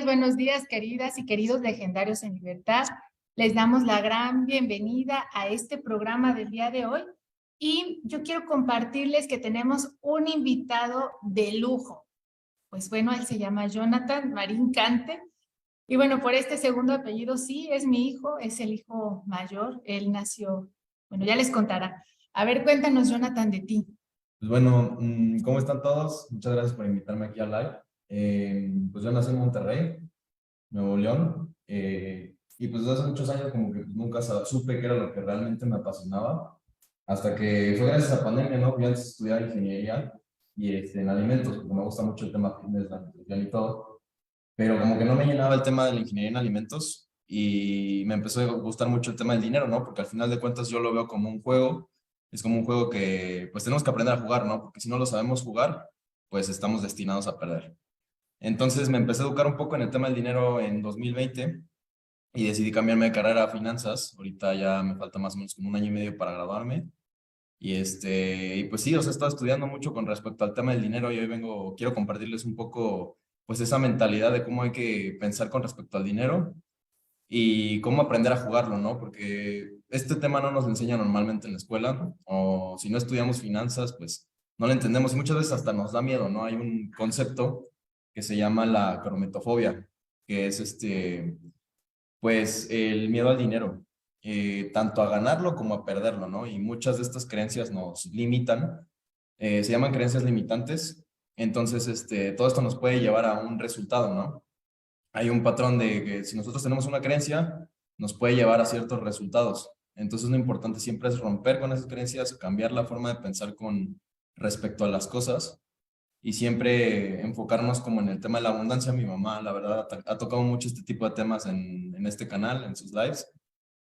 Buenos días, queridas y queridos legendarios en libertad. Les damos la gran bienvenida a este programa del día de hoy y yo quiero compartirles que tenemos un invitado de lujo. Pues bueno, él se llama Jonathan Marín Cante y bueno, por este segundo apellido sí, es mi hijo, es el hijo mayor. Él nació, bueno, ya les contará. A ver, cuéntanos, Jonathan, de ti. Pues bueno, ¿cómo están todos? Muchas gracias por invitarme aquí al live. Pues yo nací en Monterrey, Nuevo León, y pues desde hace muchos años como que pues, nunca supe qué era lo que realmente me apasionaba, hasta que fue gracias a pandemia, ¿no? Yo antes estudiaba ingeniería y en alimentos, porque me gusta mucho el tema fitness, la nutrición y todo, pero como que no me llenaba el tema de la ingeniería en alimentos y me empezó a gustar mucho el tema del dinero, ¿no? Porque al final de cuentas yo lo veo como un juego, es como un juego que pues tenemos que aprender a jugar, ¿no? Porque si no lo sabemos jugar, pues estamos destinados a perder. Entonces me empecé a educar un poco en el tema del dinero en 2020 y decidí cambiarme de carrera a finanzas. Ahorita ya me falta más o menos como un año y medio para graduarme. Y pues sí, o sea, he estado estudiando mucho con respecto al tema del dinero y hoy quiero compartirles un poco pues esa mentalidad de cómo hay que pensar con respecto al dinero y cómo aprender a jugarlo, ¿no? Porque este tema no nos enseña normalmente en la escuela, o si no estudiamos finanzas, pues no lo entendemos y muchas veces hasta nos da miedo, ¿no? Hay un concepto que se llama la crometofobia, que es pues el miedo al dinero, tanto a ganarlo como a perderlo, ¿no? Y muchas de estas creencias nos limitan, se llaman creencias limitantes, entonces todo esto nos puede llevar a un resultado, ¿no? Hay un patrón de que si nosotros tenemos una creencia, nos puede llevar a ciertos resultados. Entonces lo importante siempre es romper con esas creencias, cambiar la forma de pensar con respecto a las cosas y siempre enfocarnos como en el tema de la abundancia. Mi mamá, la verdad, ha tocado mucho este tipo de temas en este canal, en sus lives,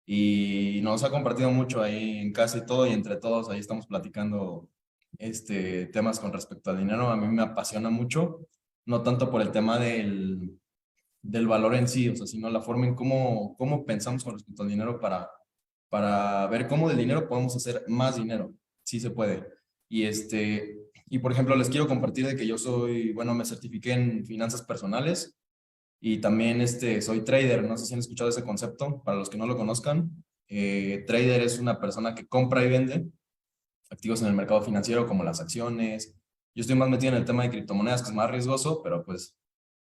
y nos ha compartido mucho ahí en casa y todo, y entre todos ahí estamos platicando temas con respecto al dinero. A mí me apasiona mucho, no tanto por el tema del valor en sí, o sea, sino la forma en cómo pensamos con respecto al dinero para ver cómo del dinero podemos hacer más dinero. Sí se puede. Y por ejemplo, les quiero compartir de que yo bueno, me certifiqué en finanzas personales y también soy trader. No sé si han escuchado ese concepto, para los que no lo conozcan. Trader es una persona que compra y vende activos en el mercado financiero como las acciones. Yo estoy más metido en el tema de criptomonedas, que es más riesgoso, pero pues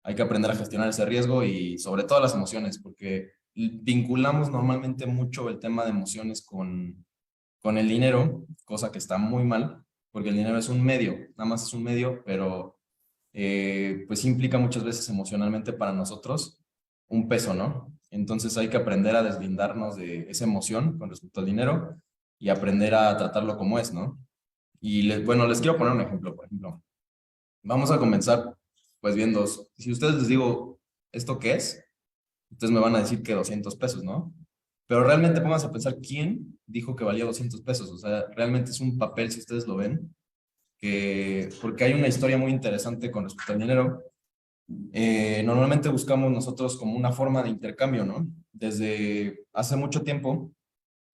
hay que aprender a gestionar ese riesgo y sobre todo las emociones, porque vinculamos normalmente mucho el tema de emociones con el dinero, cosa que está muy mal, porque el dinero es un medio, nada más es un medio, pero pues implica muchas veces emocionalmente para nosotros un peso, ¿no? Entonces hay que aprender a deslindarnos de esa emoción con respecto al dinero y aprender a tratarlo como es, ¿no? Y bueno, les quiero poner un ejemplo, por ejemplo. Vamos a comenzar pues viendo, si ustedes les digo, ¿esto qué es? Ustedes me van a decir que 200 pesos, ¿no? Pero realmente pónganse a pensar quién dijo que valía 200 pesos. O sea, realmente es un papel, si ustedes lo ven, porque hay una historia muy interesante con respecto al dinero. Normalmente buscamos nosotros como una forma de intercambio, ¿no? Desde hace mucho tiempo,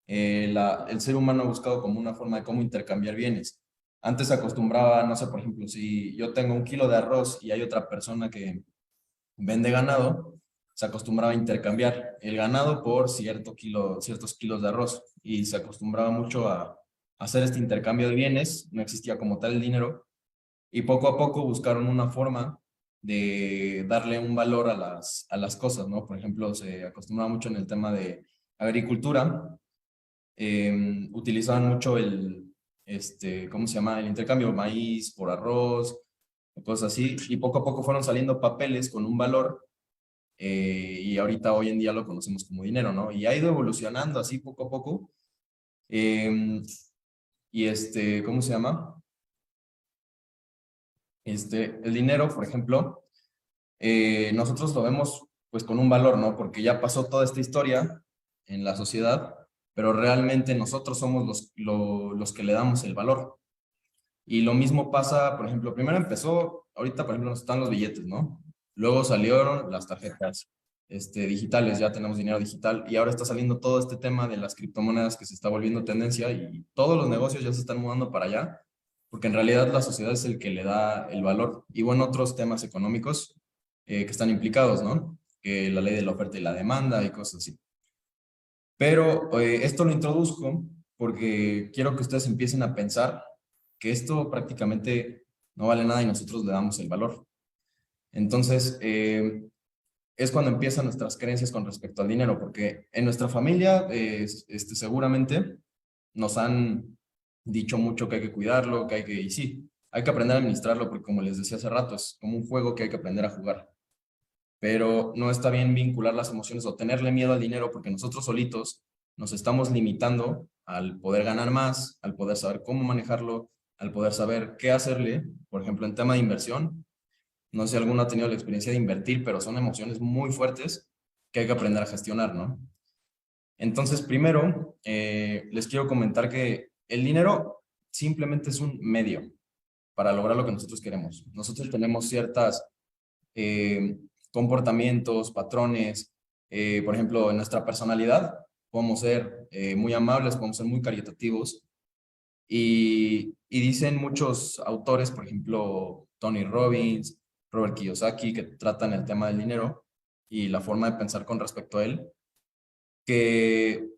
el ser humano ha buscado como una forma de cómo intercambiar bienes. Antes se acostumbraba, no sé, por ejemplo, si yo tengo 1 kilo de arroz y hay otra persona que vende ganado, se acostumbraba a intercambiar el ganado por ciertos kilos de arroz y se acostumbraba mucho a hacer este intercambio de bienes, no existía como tal el dinero y poco a poco buscaron una forma de darle un valor a las cosas, ¿no? Por ejemplo, se acostumbraba mucho en el tema de agricultura, utilizaban mucho ¿cómo se llama? El intercambio maíz por arroz, o cosas así, y poco a poco fueron saliendo papeles con un valor, y ahorita hoy en día lo conocemos como dinero, ¿no? Y ha ido evolucionando así poco a poco, ¿cómo se llama? El dinero, por ejemplo, nosotros lo vemos pues con un valor, ¿no? Porque ya pasó toda esta historia en la sociedad, pero realmente nosotros somos los que le damos el valor. Y lo mismo pasa, por ejemplo, primero empezó, ahorita por ejemplo están los billetes, ¿no? Luego salieron las tarjetas digitales, ya tenemos dinero digital y ahora está saliendo todo este tema de las criptomonedas que se está volviendo tendencia y todos los negocios ya se están mudando para allá, porque en realidad la sociedad es el que le da el valor. Y bueno, otros temas económicos, que están implicados, ¿no? Que la ley de la oferta y la demanda y cosas así. Pero esto lo introduzco porque quiero que ustedes empiecen a pensar que esto prácticamente no vale nada y nosotros le damos el valor. Entonces, es cuando empiezan nuestras creencias con respecto al dinero, porque en nuestra familia seguramente nos han dicho mucho que hay que cuidarlo, que hay que, y sí, hay que aprender a administrarlo, porque como les decía hace rato, es como un juego que hay que aprender a jugar. Pero no está bien vincular las emociones o tenerle miedo al dinero, porque nosotros solitos nos estamos limitando al poder ganar más, al poder saber cómo manejarlo, al poder saber qué hacerle. Por ejemplo, en tema de inversión, no sé si alguno ha tenido la experiencia de invertir, pero son emociones muy fuertes que hay que aprender a gestionar, ¿no? Entonces, primero, les quiero comentar que el dinero simplemente es un medio para lograr lo que nosotros queremos. Nosotros tenemos ciertas comportamientos, patrones, por ejemplo, en nuestra personalidad, podemos ser muy amables, podemos ser muy caritativos, y dicen muchos autores, por ejemplo, Tony Robbins, Robert Kiyosaki, que tratan el tema del dinero y la forma de pensar con respecto a él, que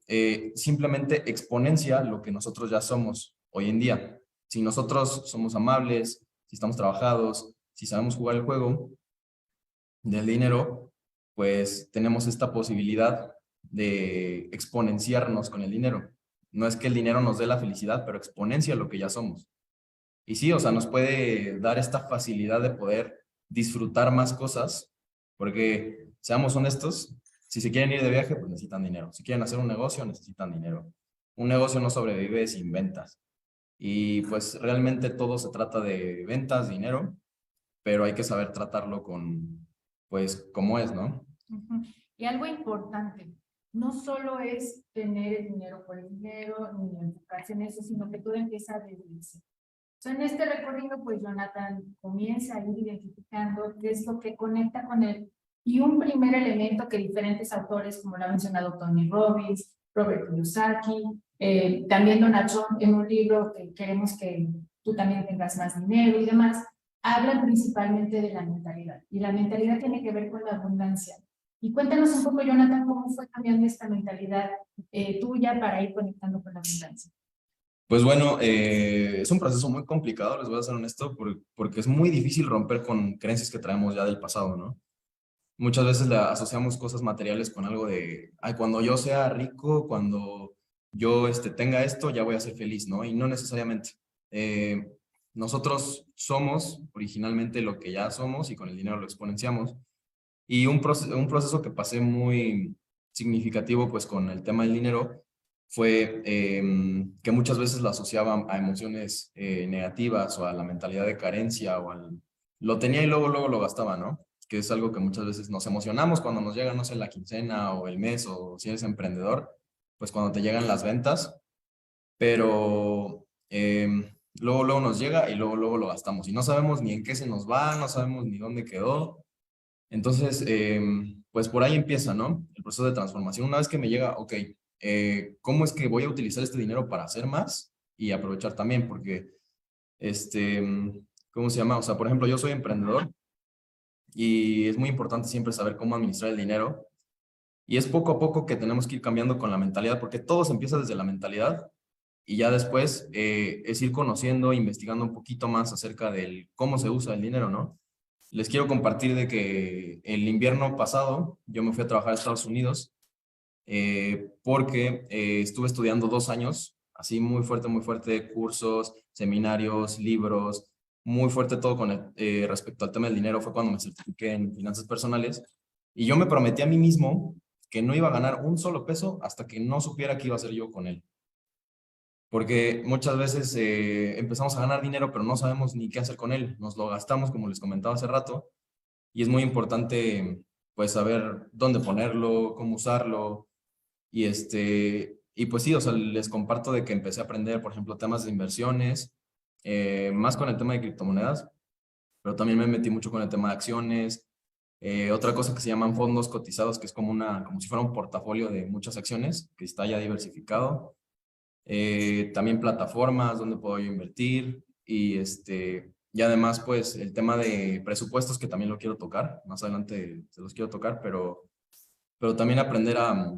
simplemente exponencia lo que nosotros ya somos hoy en día. Si nosotros somos amables, si estamos trabajados, si sabemos jugar el juego del dinero, pues tenemos esta posibilidad de exponenciarnos con el dinero. No es que el dinero nos dé la felicidad, pero exponencia lo que ya somos. Y sí, o sea, nos puede dar esta facilidad de poder disfrutar más cosas, porque seamos honestos, si se quieren ir de viaje, pues necesitan dinero. Si quieren hacer un negocio, necesitan dinero. Un negocio no sobrevive sin ventas. Y pues realmente todo se trata de ventas, dinero, pero hay que saber tratarlo con, pues, como es, ¿no? Ujú. Y algo importante, no solo es tener el dinero por el dinero, ni enfocarse en eso, sino que todo empieza desde el ser. So, en este recorrido, pues Jonathan comienza a ir identificando qué es lo que conecta con él. Y un primer elemento que diferentes autores, como lo ha mencionado Tony Robbins, Robert Kiyosaki, también Donald Trump, en un libro que queremos que tú también tengas más dinero y demás, hablan principalmente de la mentalidad. Y la mentalidad tiene que ver con la abundancia. Y cuéntanos un poco, Jonathan, cómo fue cambiando esta mentalidad tuya para ir conectando con la abundancia. Pues bueno, es un proceso muy complicado, les voy a ser honesto, porque es muy difícil romper con creencias que traemos ya del pasado, ¿no? Muchas veces le asociamos cosas materiales con algo de, ay, cuando yo sea rico, cuando yo tenga esto, ya voy a ser feliz, ¿no? Y no necesariamente. Eh, Nosotros somos originalmente lo que ya somos y con el dinero lo exponenciamos. Y un proceso que pasé muy significativo pues con el tema del dinero fue que muchas veces lo asociaba a emociones negativas o a la mentalidad de carencia o al... Lo tenía y luego lo gastaba, ¿no? Que es algo que muchas veces nos emocionamos cuando nos llega, no sé, la quincena o el mes o si eres emprendedor, pues cuando te llegan las ventas, pero luego nos llega y luego lo gastamos y no sabemos ni en qué se nos va, no sabemos ni dónde quedó. Entonces, pues por ahí empieza, ¿no? El proceso de transformación. Una vez que me llega, ok, ¿cómo es que voy a utilizar este dinero para hacer más y aprovechar también? Porque, ¿cómo se llama? O sea, por ejemplo, yo soy emprendedor y es muy importante siempre saber cómo administrar el dinero. Y es poco a poco que tenemos que ir cambiando con la mentalidad, porque todo se empieza desde la mentalidad y ya después es ir conociendo, investigando un poquito más acerca del cómo se usa el dinero, ¿no? Les quiero compartir de que el invierno pasado yo me fui a trabajar a Estados Unidos porque estuve estudiando 2 años, así muy fuerte, cursos, seminarios, libros, muy fuerte todo con respecto al tema del dinero. Fue cuando me certifiqué en finanzas personales y yo me prometí a mí mismo que no iba a ganar un solo peso hasta que no supiera qué iba a hacer yo con él. Porque muchas veces empezamos a ganar dinero, pero no sabemos ni qué hacer con él. Nos lo gastamos, como les comentaba hace rato, y es muy importante pues saber dónde ponerlo, cómo usarlo y pues sí, o sea, les comparto de que empecé a aprender, por ejemplo, temas de inversiones, más con el tema de criptomonedas, pero también me metí mucho con el tema de acciones, otra cosa que se llaman fondos cotizados, que es como si fuera un portafolio de muchas acciones que está ya diversificado, también plataformas donde puedo yo invertir Y además, pues, el tema de presupuestos, que también lo quiero tocar, más adelante se los quiero tocar, pero también aprender a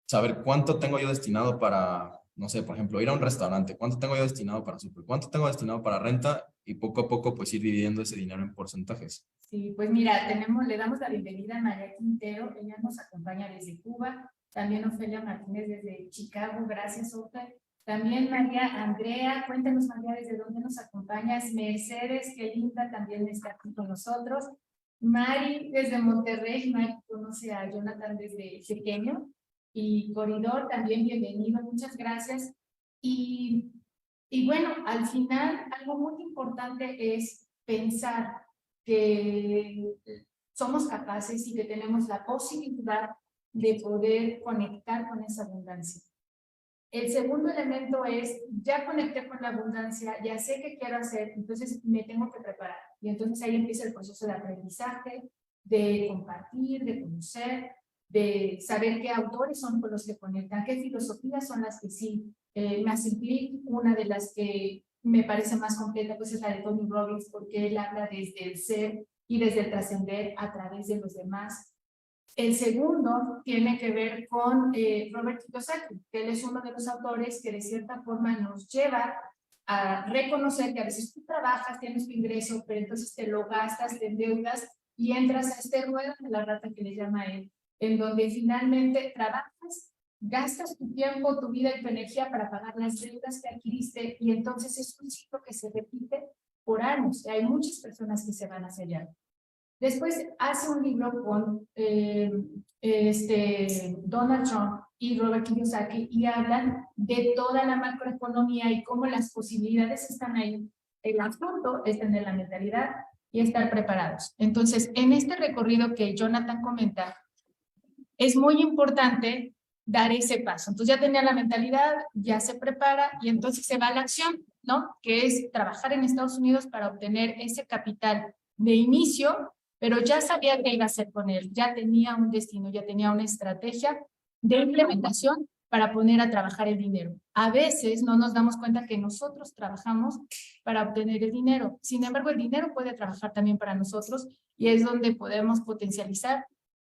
saber cuánto tengo yo destinado para, no sé, por ejemplo, ir a un restaurante, cuánto tengo yo destinado para súper, cuánto tengo destinado para renta y poco a poco pues ir dividiendo ese dinero en porcentajes. Sí, pues mira, le damos la bienvenida a María Quintero, ella nos acompaña desde Cuba, también Ofelia Martínez desde Chicago, gracias Ofelia. También María Andrea, cuéntanos María desde dónde nos acompañas. Mercedes, qué linda, también está aquí con nosotros. Mari desde Monterrey, Mari conoce a Jonathan desde pequeño. Y Corridor, también bienvenido, muchas gracias. Y bueno, al final algo muy importante es pensar que somos capaces y que tenemos la posibilidad de poder conectar con esa abundancia. El segundo elemento es, ya conecté con la abundancia, ya sé qué quiero hacer, entonces me tengo que preparar. Y entonces ahí empieza el proceso de aprendizaje, de compartir, de conocer, de saber qué autores son con los que conectan, qué filosofías son las que sí me hacen clic. Una de las que me parece más completa pues es la de Tony Robbins, porque él habla desde el ser y desde el trascender a través de los demás. El segundo tiene que ver con Robert Kiyosaki, que él es uno de los autores que de cierta forma nos lleva a reconocer que a veces tú trabajas, tienes tu ingreso, pero entonces te lo gastas, te endeudas y entras a este ruedo de la rata que le llama él, en donde finalmente trabajas, gastas tu tiempo, tu vida y tu energía para pagar las deudas que adquiriste y entonces es un ciclo que se repite por años. Y hay muchas personas que se van hacia allá. Después hace un libro con Donald Trump y Robert Kiyosaki y hablan de toda la macroeconomía y cómo las posibilidades están ahí. El asunto es tener la mentalidad y estar preparados. Entonces, en este recorrido que Jonathan comenta, es muy importante dar ese paso. Entonces ya tenía la mentalidad, ya se prepara y entonces se va a la acción, ¿no? Que es trabajar en Estados Unidos para obtener ese capital de inicio, pero ya sabía qué iba a hacer con él, ya tenía un destino, ya tenía una estrategia de implementación para poner a trabajar el dinero. A veces no nos damos cuenta que nosotros trabajamos para obtener el dinero. Sin embargo, el dinero puede trabajar también para nosotros y es donde podemos potencializar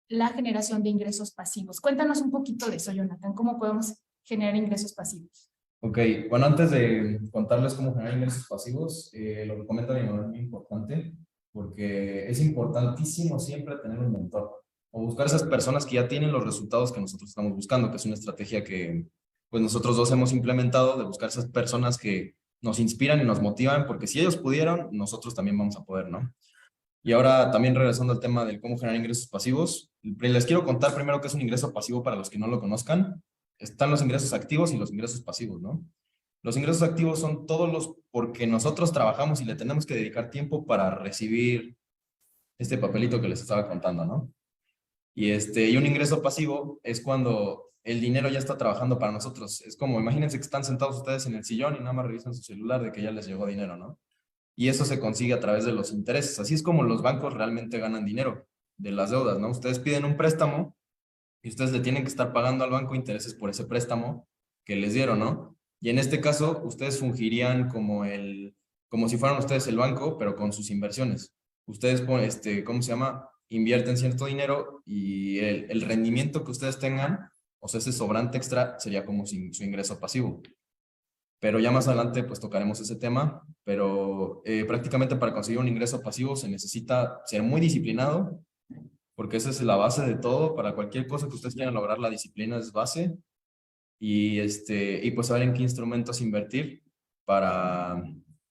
la generación de ingresos pasivos. Cuéntanos un poquito de eso, Jonathan, ¿cómo podemos generar ingresos pasivos? Ok, bueno, antes de contarles cómo generar ingresos pasivos, lo que comenta mi mamá es muy importante, porque es importantísimo siempre tener un mentor o buscar esas personas que ya tienen los resultados que nosotros estamos buscando, que es una estrategia que pues nosotros dos hemos implementado, de buscar esas personas que nos inspiran y nos motivan, porque si ellos pudieron, nosotros también vamos a poder, ¿no? Y ahora también regresando al tema del cómo generar ingresos pasivos, les quiero contar primero qué es un ingreso pasivo para los que no lo conozcan. Están los ingresos activos y los ingresos pasivos, ¿no? Los ingresos activos son todos los porque nosotros trabajamos y le tenemos que dedicar tiempo para recibir este papelito que les estaba contando, ¿no? Y un ingreso pasivo es cuando el dinero ya está trabajando para nosotros. Es como, imagínense que están sentados ustedes en el sillón y nada más revisan su celular de que ya les llegó dinero, ¿no? Y eso se consigue a través de los intereses. Así es como los bancos realmente ganan dinero de las deudas, ¿no? Ustedes piden un préstamo y ustedes le tienen que estar pagando al banco intereses por ese préstamo que les dieron, ¿no? Y en este caso, ustedes fungirían como si fueran ustedes el banco, pero con sus inversiones. Ustedes, ¿cómo se llama? Invierten cierto dinero y el rendimiento que ustedes tengan, o sea, ese sobrante extra sería como su ingreso pasivo. Pero ya más adelante pues tocaremos ese tema, pero prácticamente para conseguir un ingreso pasivo se necesita ser muy disciplinado, porque esa es la base de todo. Para cualquier cosa que ustedes quieran lograr, la disciplina es base, y pues saber en qué instrumentos invertir para,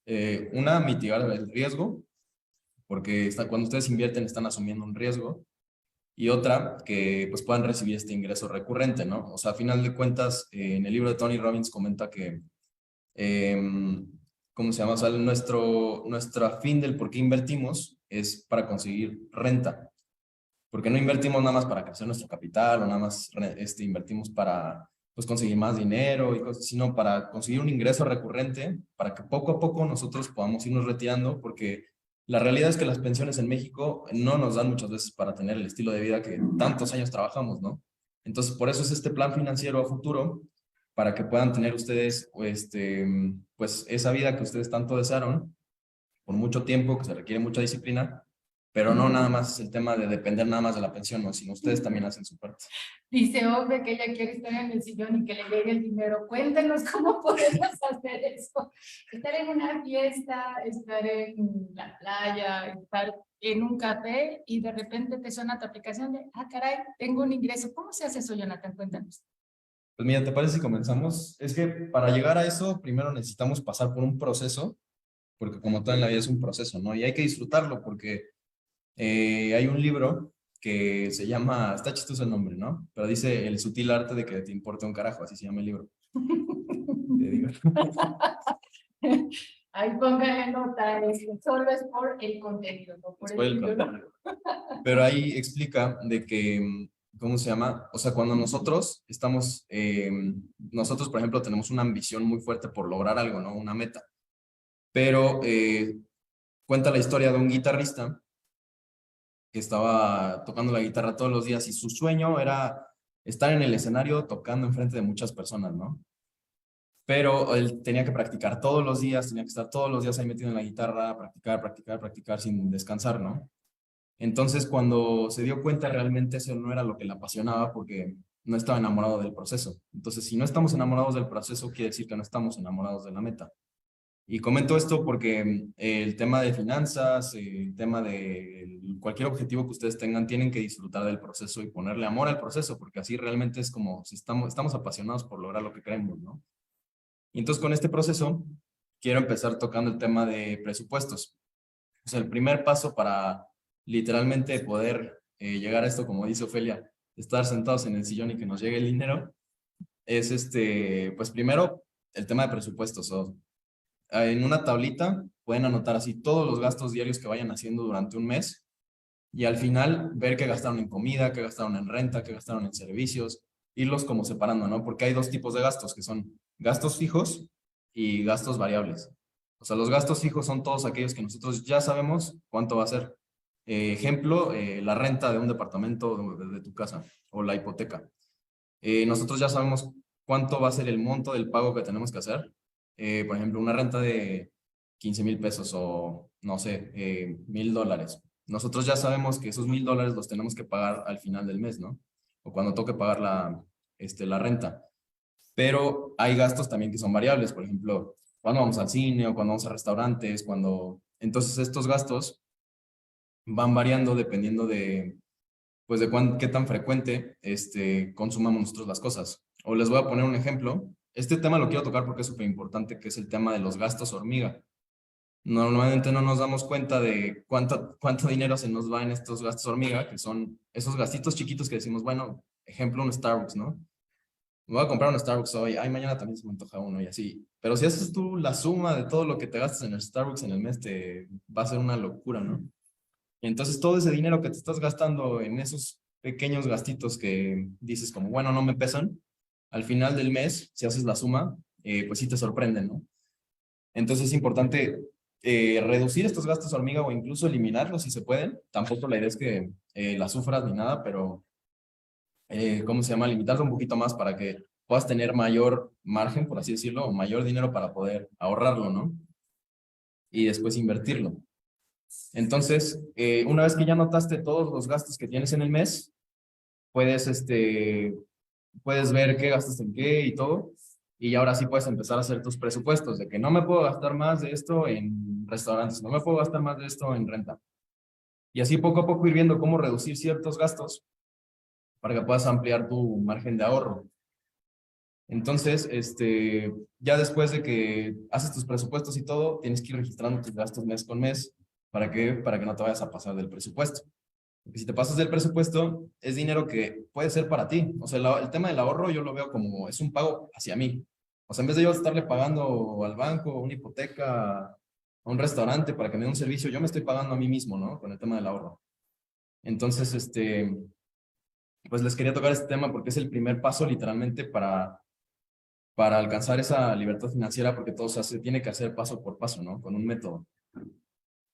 mitigar el riesgo, porque cuando ustedes invierten están asumiendo un riesgo, y otra, que pues puedan recibir este ingreso recurrente, ¿no? O sea, a final de cuentas, en el libro de Tony Robbins comenta que ¿cómo se llama? O sea, nuestra fin del por qué invertimos es para conseguir renta. Porque no invertimos nada más para crecer nuestro capital o nada más invertimos para pues, conseguir más dinero y cosas, sino para conseguir un ingreso recurrente, para que poco a poco nosotros podamos irnos retirando, porque la realidad es que las pensiones en México no nos dan muchas veces para tener el estilo de vida que tantos años trabajamos, ¿no? Entonces, por eso es este plan financiero a futuro, para que puedan tener ustedes pues esa vida que ustedes tanto desearon por mucho tiempo, que se requiere mucha disciplina, pero no nada más es el tema de depender nada más de la pensión, ¿no? Sino ustedes también hacen su parte. Dice hombre que ella quiere estar en el sillón y que le llegue el dinero. Cuéntenos cómo podemos hacer eso. Estar en una fiesta, estar en la playa, estar en un café y de repente te suena tu aplicación de, ah, caray, tengo un ingreso. ¿Cómo se hace eso, Jonathan? Cuéntanos. Pues mira, ¿te parece si comenzamos? Es que para llegar a eso, primero necesitamos pasar por un proceso, porque como todo en la vida es un proceso, ¿no? Y hay que disfrutarlo, porque hay un libro que se llama, está chistoso el nombre, ¿no? Pero dice El sutil arte de que te importe un carajo, así se llama el libro. Te digo. Ahí póngale nota, solo es por el contenido, no por el libro. Pero ahí explica de que, ¿cómo se llama? O sea, cuando nosotros estamos, nosotros, por ejemplo, tenemos una ambición muy fuerte por lograr algo, ¿no? Una meta. Pero cuenta la historia de un guitarrista que estaba tocando la guitarra todos los días y su sueño era estar en el escenario tocando enfrente de muchas personas, ¿no? Pero él tenía que practicar todos los días, tenía que estar todos los días ahí metido en la guitarra, practicar, practicar, practicar sin descansar, ¿no? Entonces, cuando se dio cuenta, realmente eso no era lo que le apasionaba porque no estaba enamorado del proceso. Entonces, si no estamos enamorados del proceso, quiere decir que no estamos enamorados de la meta. Y comento esto porque el tema de finanzas, el tema de cualquier objetivo que ustedes tengan, tienen que disfrutar del proceso y ponerle amor al proceso, porque así realmente es como si estamos apasionados por lograr lo que queremos, ¿no? Y entonces con este proceso quiero empezar tocando el tema de presupuestos. O sea, el primer paso para literalmente poder llegar a esto, como dice Ofelia, estar sentados en el sillón y que nos llegue el dinero, es pues primero el tema de presupuestos. En una tablita pueden anotar así todos los gastos diarios que vayan haciendo durante un mes y al final ver qué gastaron en comida, qué gastaron en renta, qué gastaron en servicios, irlos como separando, ¿no? Porque hay dos tipos de gastos, que son gastos fijos y gastos variables. O sea, los gastos fijos son todos aquellos que nosotros ya sabemos cuánto va a ser. Ejemplo, la renta de un departamento de tu casa o la hipoteca. Nosotros ya sabemos cuánto va a ser el monto del pago que tenemos que hacer. Por ejemplo, una renta de 15,000 pesos o, no sé, $1,000. Nosotros ya sabemos que esos $1,000 los tenemos que pagar al final del mes, ¿no? O cuando toque pagar la renta. Pero hay gastos también que son variables, por ejemplo, cuando vamos al cine o cuando vamos a restaurantes, cuando... Entonces estos gastos van variando dependiendo de, pues de qué tan frecuente consumamos nosotros las cosas. O les voy a poner un ejemplo. Este tema lo quiero tocar porque es súper importante, que es el tema de los gastos hormiga. Normalmente no nos damos cuenta de cuánto dinero se nos va en estos gastos hormiga, que son esos gastitos chiquitos que decimos, bueno, ejemplo, un Starbucks, ¿no? Me voy a comprar un Starbucks hoy, ay, mañana también se me antoja uno y así. Pero si haces tú la suma de todo lo que te gastas en el Starbucks en el mes, te va a ser una locura, ¿no? Entonces, todo ese dinero que te estás gastando en esos pequeños gastitos que dices como, bueno, no me pesan, al final del mes, si haces la suma, pues sí te sorprenden, ¿no? Entonces es importante reducir estos gastos hormiga o incluso eliminarlos si se pueden. Tampoco la idea es que las sufras ni nada, pero, ¿cómo se llama? Limitarlo un poquito más para que puedas tener mayor margen, por así decirlo, o mayor dinero para poder ahorrarlo, ¿no? Y después invertirlo. Entonces, una vez que ya notaste todos los gastos que tienes en el mes, puedes, puedes ver qué gastas en qué y todo. Y ahora sí puedes empezar a hacer tus presupuestos de que no me puedo gastar más de esto en restaurantes, no me puedo gastar más de esto en renta. Y así poco a poco ir viendo cómo reducir ciertos gastos para que puedas ampliar tu margen de ahorro. Entonces, ya después de que haces tus presupuestos y todo, tienes que ir registrando tus gastos mes con mes. ¿Para qué? Para que no te vayas a pasar del presupuesto. Porque si te pasas del presupuesto, es dinero que puede ser para ti. O sea, el tema del ahorro yo lo veo como es un pago hacia mí. O sea, en vez de yo estarle pagando al banco, una hipoteca, a un restaurante para que me dé un servicio, yo me estoy pagando a mí mismo, ¿no? Con el tema del ahorro. Entonces, pues les quería tocar este tema porque es el primer paso literalmente para alcanzar esa libertad financiera, porque todo se tiene que hacer paso por paso, ¿no? Con un método.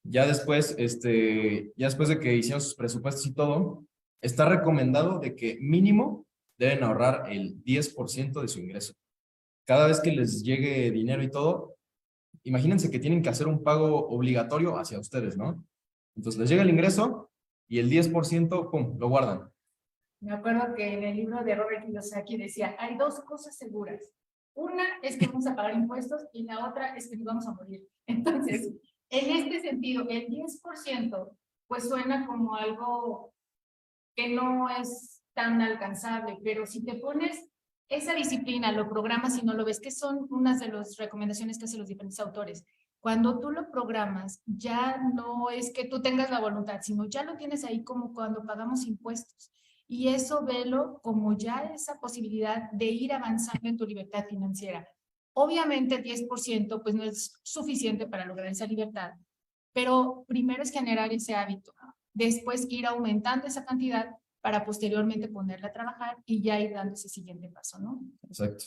Ya después, ya después de que hicieron sus presupuestos y todo, está recomendado de que mínimo deben ahorrar el 10% de su ingreso. Cada vez que les llegue dinero y todo, imagínense que tienen que hacer un pago obligatorio hacia ustedes, ¿no? Entonces les llega el ingreso y el 10%, ¡pum!, lo guardan. Me acuerdo que en el libro de Robert Kiyosaki decía, hay dos cosas seguras. Una es que vamos a pagar impuestos y la otra es que nos vamos a morir. Entonces, en este sentido, el 10% pues suena como algo que no es tan alcanzable, pero si te pones esa disciplina, lo programas y no lo ves, que son unas de las recomendaciones que hacen los diferentes autores. Cuando tú lo programas, ya no es que tú tengas la voluntad, sino ya lo tienes ahí como cuando pagamos impuestos. Y eso velo como ya esa posibilidad de ir avanzando en tu libertad financiera. Obviamente el 10% pues no es suficiente para lograr esa libertad, pero primero es generar ese hábito, después ir aumentando esa cantidad para posteriormente ponerla a trabajar y ya ir dando ese siguiente paso, ¿no? Exacto.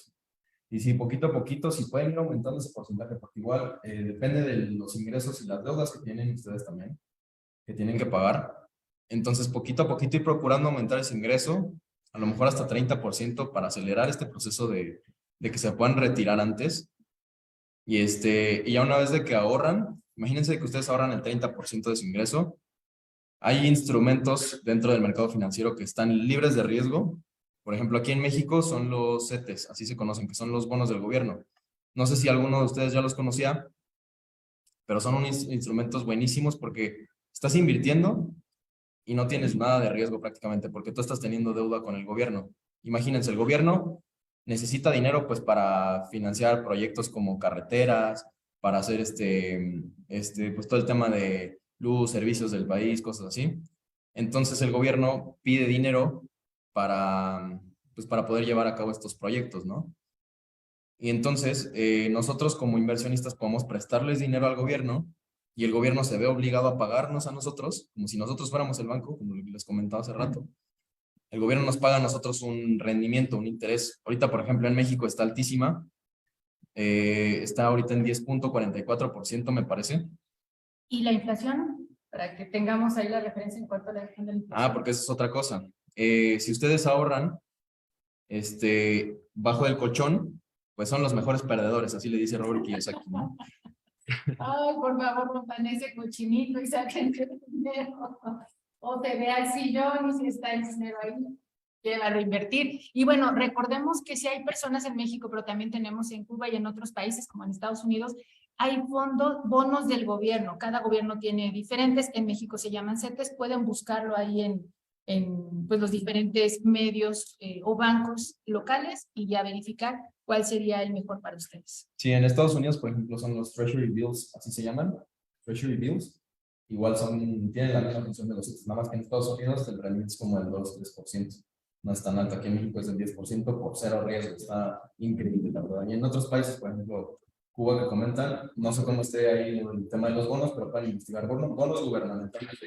Y sí, poquito a poquito, si pueden ir aumentando ese porcentaje, porque igual depende de los ingresos y las deudas que tienen ustedes también, que tienen que pagar. Entonces, poquito a poquito ir procurando aumentar ese ingreso, a lo mejor hasta 30% para acelerar este proceso de que se puedan retirar antes. Y ya una vez de que ahorran, imagínense que ustedes ahorran el 30% de su ingreso. Hay instrumentos dentro del mercado financiero que están libres de riesgo. Por ejemplo, aquí en México son los CETES, así se conocen, que son los bonos del gobierno. No sé si alguno de ustedes ya los conocía, pero son unos instrumentos buenísimos porque estás invirtiendo y no tienes nada de riesgo prácticamente porque tú estás teniendo deuda con el gobierno. Imagínense, el gobierno necesita dinero pues para financiar proyectos como carreteras, para hacer pues todo el tema de luz, servicios del país, cosas así. Entonces el gobierno pide dinero pues para poder llevar a cabo estos proyectos, ¿no? Y entonces nosotros como inversionistas podemos prestarles dinero al gobierno y el gobierno se ve obligado a pagarnos a nosotros, como si nosotros fuéramos el banco, como les comentaba hace rato. El gobierno nos paga a nosotros un rendimiento, un interés. Ahorita, por ejemplo, en México está altísima, está ahorita en 10.44%, me parece. ¿Y la inflación? Para que tengamos ahí la referencia en cuanto a la inflación. Porque esa es otra cosa. Si ustedes ahorran bajo el colchón, pues son los mejores perdedores, así le dice Robert Kiyosaki, ¿no? Ay, por favor, rompan ese cochinito y saquen el dinero. O se ve al sillón y si está el dinero ahí, llévalo a invertir. Y bueno, recordemos que si hay personas en México, pero también tenemos en Cuba y en otros países, como en Estados Unidos, hay fondos, bonos del gobierno. Cada gobierno tiene diferentes. En México se llaman CETES. Pueden buscarlo ahí en pues, los diferentes medios o bancos locales y ya verificar cuál sería el mejor para ustedes. Sí, en Estados Unidos, por ejemplo, son los Treasury Bills, así se llaman, Treasury Bills. Igual tienen la misma función de los CETES, nada más que en Estados Unidos el rendimiento es como el 2-3%. No es tan alto, aquí en México es del 10% por cero riesgo, está increíble, la verdad. Y en otros países, por ejemplo, Cuba que comentan, no sé cómo esté ahí el tema de los bonos, pero pueden investigar bonos gubernamentales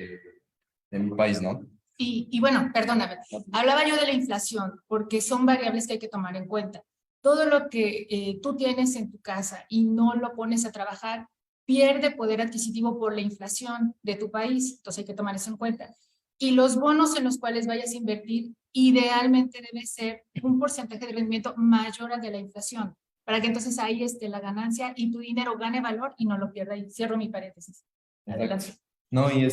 de mi país, ¿no? Y bueno, perdóname, hablaba yo de la inflación, porque son variables que hay que tomar en cuenta. Todo lo que tú tienes en tu casa y no lo pones a trabajar, pierde poder adquisitivo por la inflación de tu país, entonces hay que tomar eso en cuenta. Y los bonos en los cuales vayas a invertir, idealmente debe ser un porcentaje de rendimiento mayor al de la inflación, para que entonces ahí esté la ganancia y tu dinero gane valor y no lo pierda. Y cierro mi paréntesis. Adelante. No, y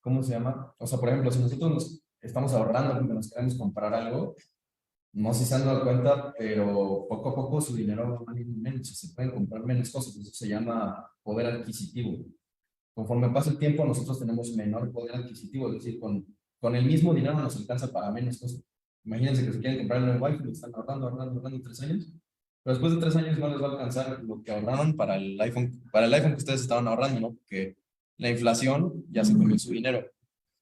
¿cómo se llama? O sea, por ejemplo, si nosotros nos estamos ahorrando porque nos queremos comprar algo, no sé si se han dado cuenta, pero poco a poco su dinero va valiendo menos, se pueden comprar menos cosas, eso se llama poder adquisitivo. Conforme pasa el tiempo, nosotros tenemos menor poder adquisitivo, es decir, con el mismo dinero nos alcanza para menos cosas. Imagínense que se quieren comprar el nuevo iPhone, están ahorrando 3 años, pero después de 3 años no les va a alcanzar lo que ahorraron para el iPhone que ustedes estaban ahorrando, ¿no? Porque la inflación ya se comió su dinero.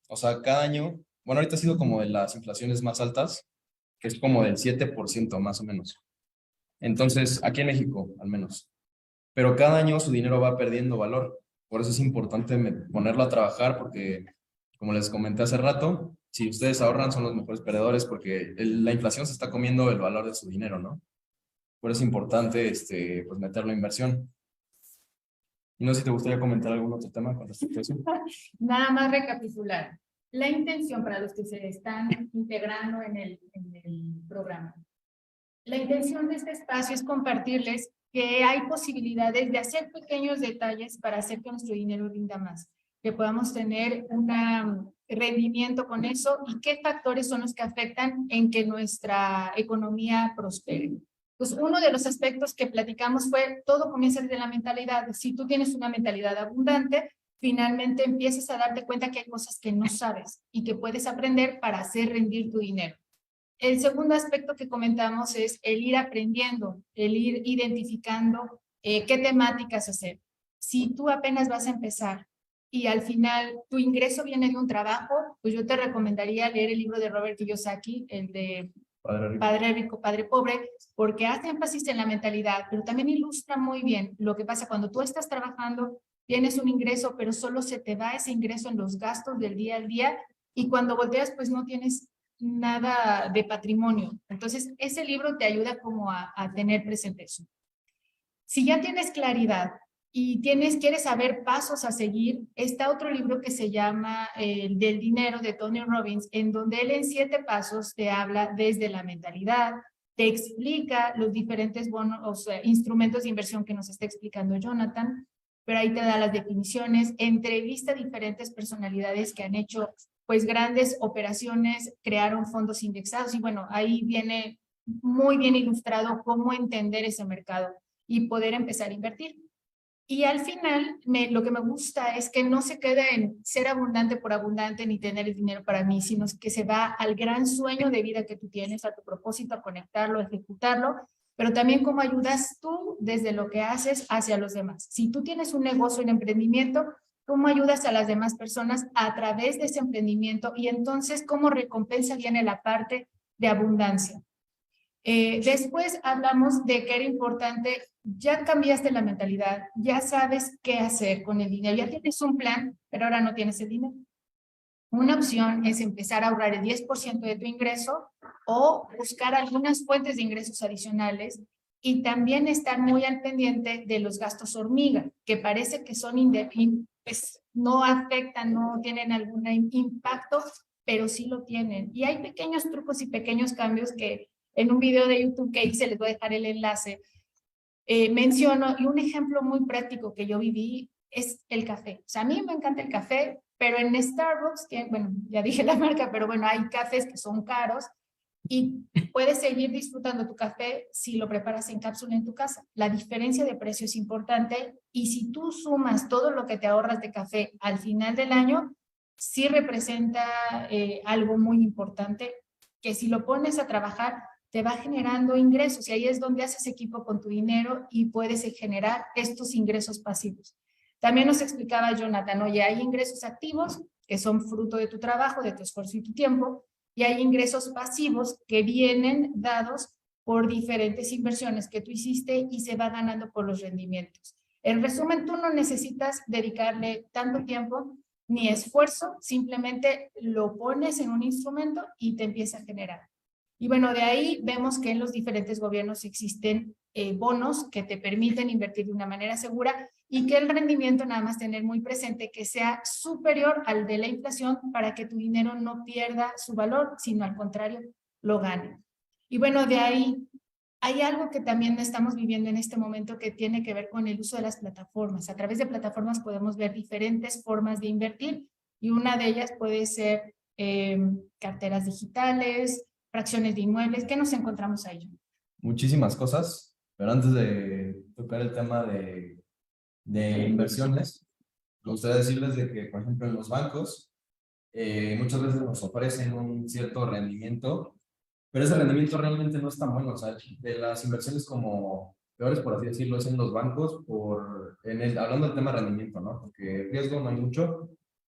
O sea, cada año, bueno, ahorita ha sido como de las inflaciones más altas, que es como del 7% más o menos. Entonces, aquí en México, al menos. Pero cada año su dinero va perdiendo valor. Por eso es importante ponerlo a trabajar porque, como les comenté hace rato, si ustedes ahorran son los mejores perdedores porque la inflación se está comiendo el valor de su dinero, ¿no? Por eso es importante pues meterlo a inversión. Y no sé si te gustaría comentar algún otro tema con respecto a eso. Nada más recapitular. La intención para los que se están integrando en el programa. La intención de este espacio es compartirles que hay posibilidades de hacer pequeños detalles para hacer que nuestro dinero rinda más, que podamos tener un rendimiento con eso y qué factores son los que afectan en que nuestra economía prospere. Pues uno de los aspectos que platicamos fue todo comienza desde la mentalidad. Si tú tienes una mentalidad abundante, finalmente empiezas a darte cuenta que hay cosas que no sabes y que puedes aprender para hacer rendir tu dinero. El segundo aspecto que comentamos es el ir aprendiendo, el ir identificando qué temáticas hacer. Si tú apenas vas a empezar y al final tu ingreso viene de un trabajo, pues yo te recomendaría leer el libro de Robert Kiyosaki, el de Padre Rico, Padre Pobre, porque hace énfasis en la mentalidad, pero también ilustra muy bien lo que pasa cuando tú estás trabajando, tienes un ingreso, pero solo se te va ese ingreso en los gastos del día al día y cuando volteas, pues no tienes nada de patrimonio. Entonces, ese libro te ayuda como a tener presente eso. Si ya tienes claridad y quieres saber pasos a seguir, está otro libro que se llama El del dinero de Tony Robbins, en donde él en 7 pasos te habla desde la mentalidad, te explica los diferentes bonos, o sea, instrumentos de inversión que nos está explicando Jonathan, pero ahí te da las definiciones, entrevista a diferentes personalidades que han hecho pues grandes operaciones, crearon fondos indexados y bueno, ahí viene muy bien ilustrado cómo entender ese mercado y poder empezar a invertir. Y al final, lo que me gusta es que no se queda en ser abundante por abundante ni tener el dinero para mí, sino que se va al gran sueño de vida que tú tienes, a tu propósito, a conectarlo, a ejecutarlo, pero también cómo ayudas tú desde lo que haces hacia los demás. Si tú tienes un negocio, un emprendimiento, cómo ayudas a las demás personas a través de ese emprendimiento y entonces cómo recompensa viene la parte de abundancia. Después hablamos de que era importante, ya cambiaste la mentalidad, ya sabes qué hacer con el dinero, ya tienes un plan, pero ahora no tienes el dinero. Una opción es empezar a ahorrar el 10% de tu ingreso o buscar algunas fuentes de ingresos adicionales y también estar muy al pendiente de los gastos hormiga, que parece que son pues, no afectan, no tienen algún impacto, pero sí lo tienen. Y hay pequeños trucos y pequeños cambios que en un video de YouTube que hice, les voy a dejar el enlace, menciono, y un ejemplo muy práctico que yo viví es el café. O sea, a mí me encanta el café, pero en Starbucks, que, bueno, ya dije la marca, pero bueno, hay cafés que son caros y puedes seguir disfrutando tu café si lo preparas en cápsula en tu casa. La diferencia de precio es importante y si tú sumas todo lo que te ahorras de café al final del año, sí representa algo muy importante que si lo pones a trabajar, te va generando ingresos y ahí es donde haces equipo con tu dinero y puedes generar estos ingresos pasivos. También nos explicaba Jonathan, oye, hay ingresos activos que son fruto de tu trabajo, de tu esfuerzo y tu tiempo, y hay ingresos pasivos que vienen dados por diferentes inversiones que tú hiciste y se va ganando por los rendimientos. En resumen, tú no necesitas dedicarle tanto tiempo ni esfuerzo, simplemente lo pones en un instrumento y te empieza a generar. Y bueno, de ahí vemos que en los diferentes gobiernos existen bonos que te permiten invertir de una manera segura y que el rendimiento nada más tener muy presente que sea superior al de la inflación para que tu dinero no pierda su valor, sino al contrario, lo gane. Y bueno, de ahí hay algo que también estamos viviendo en este momento que tiene que ver con el uso de las plataformas. A través de plataformas podemos ver diferentes formas de invertir y una de ellas puede ser carteras digitales, fracciones de inmuebles. ¿Qué nos encontramos ahí? Muchísimas cosas, pero antes de tocar el tema de inversiones, me gustaría decirles de que, por ejemplo, en los bancos, muchas veces nos ofrecen un cierto rendimiento, pero ese rendimiento realmente no es tan bueno. O sea, de las inversiones como peores, por así decirlo, es en los bancos, hablando del tema de rendimiento, ¿no? Porque riesgo no hay mucho,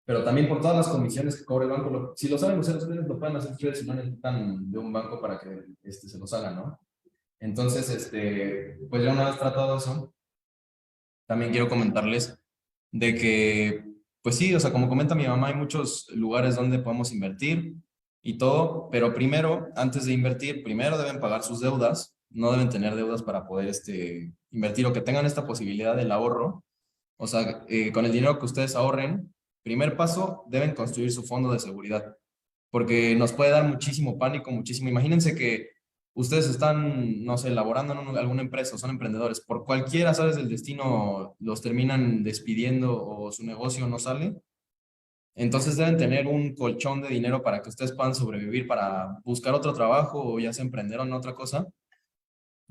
pero también por todas las comisiones que cobra el banco. Si lo saben ustedes lo pueden hacer ustedes si no necesitan de un banco para que se los hagan, ¿no? Entonces, pues ya una vez tratado eso, también quiero comentarles de que, pues sí, o sea, como comenta mi mamá, hay muchos lugares donde podemos invertir y todo, pero primero, antes de invertir, primero deben pagar sus deudas, no deben tener deudas para poder invertir o que tengan esta posibilidad del ahorro. O sea, con el dinero que ustedes ahorren, primer paso, deben construir su fondo de seguridad, porque nos puede dar muchísimo pánico, muchísimo. Imagínense que ustedes están, no sé, laborando en alguna empresa, son emprendedores, por cualquier azares del destino los terminan despidiendo o su negocio no sale, entonces deben tener un colchón de dinero para que ustedes puedan sobrevivir, para buscar otro trabajo o ya se emprender en otra cosa,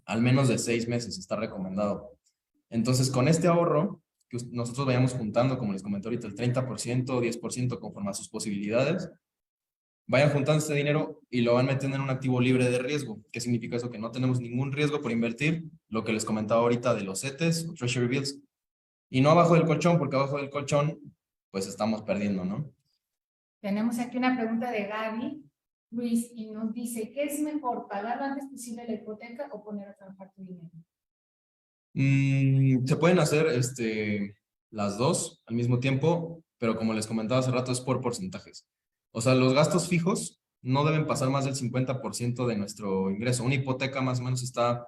al menos de 6 meses está recomendado. Entonces, con este ahorro, que nosotros vayamos juntando, como les comenté ahorita, el 30%, 10% conforme a sus posibilidades, vayan juntando este dinero y lo van metiendo en un activo libre de riesgo. ¿Qué significa eso? Que no tenemos ningún riesgo por invertir, lo que les comentaba ahorita de los CETES o Treasury Bills, y no abajo del colchón, porque abajo del colchón, pues estamos perdiendo, ¿no? Tenemos aquí una pregunta de Gaby Luis y nos dice, ¿qué es mejor, pagar lo antes posible la hipoteca o poner a trabajar tu dinero? Se pueden hacer las dos al mismo tiempo, pero como les comentaba hace rato, es por porcentajes. O sea, los gastos fijos no deben pasar más del 50% de nuestro ingreso. Una hipoteca más o menos está,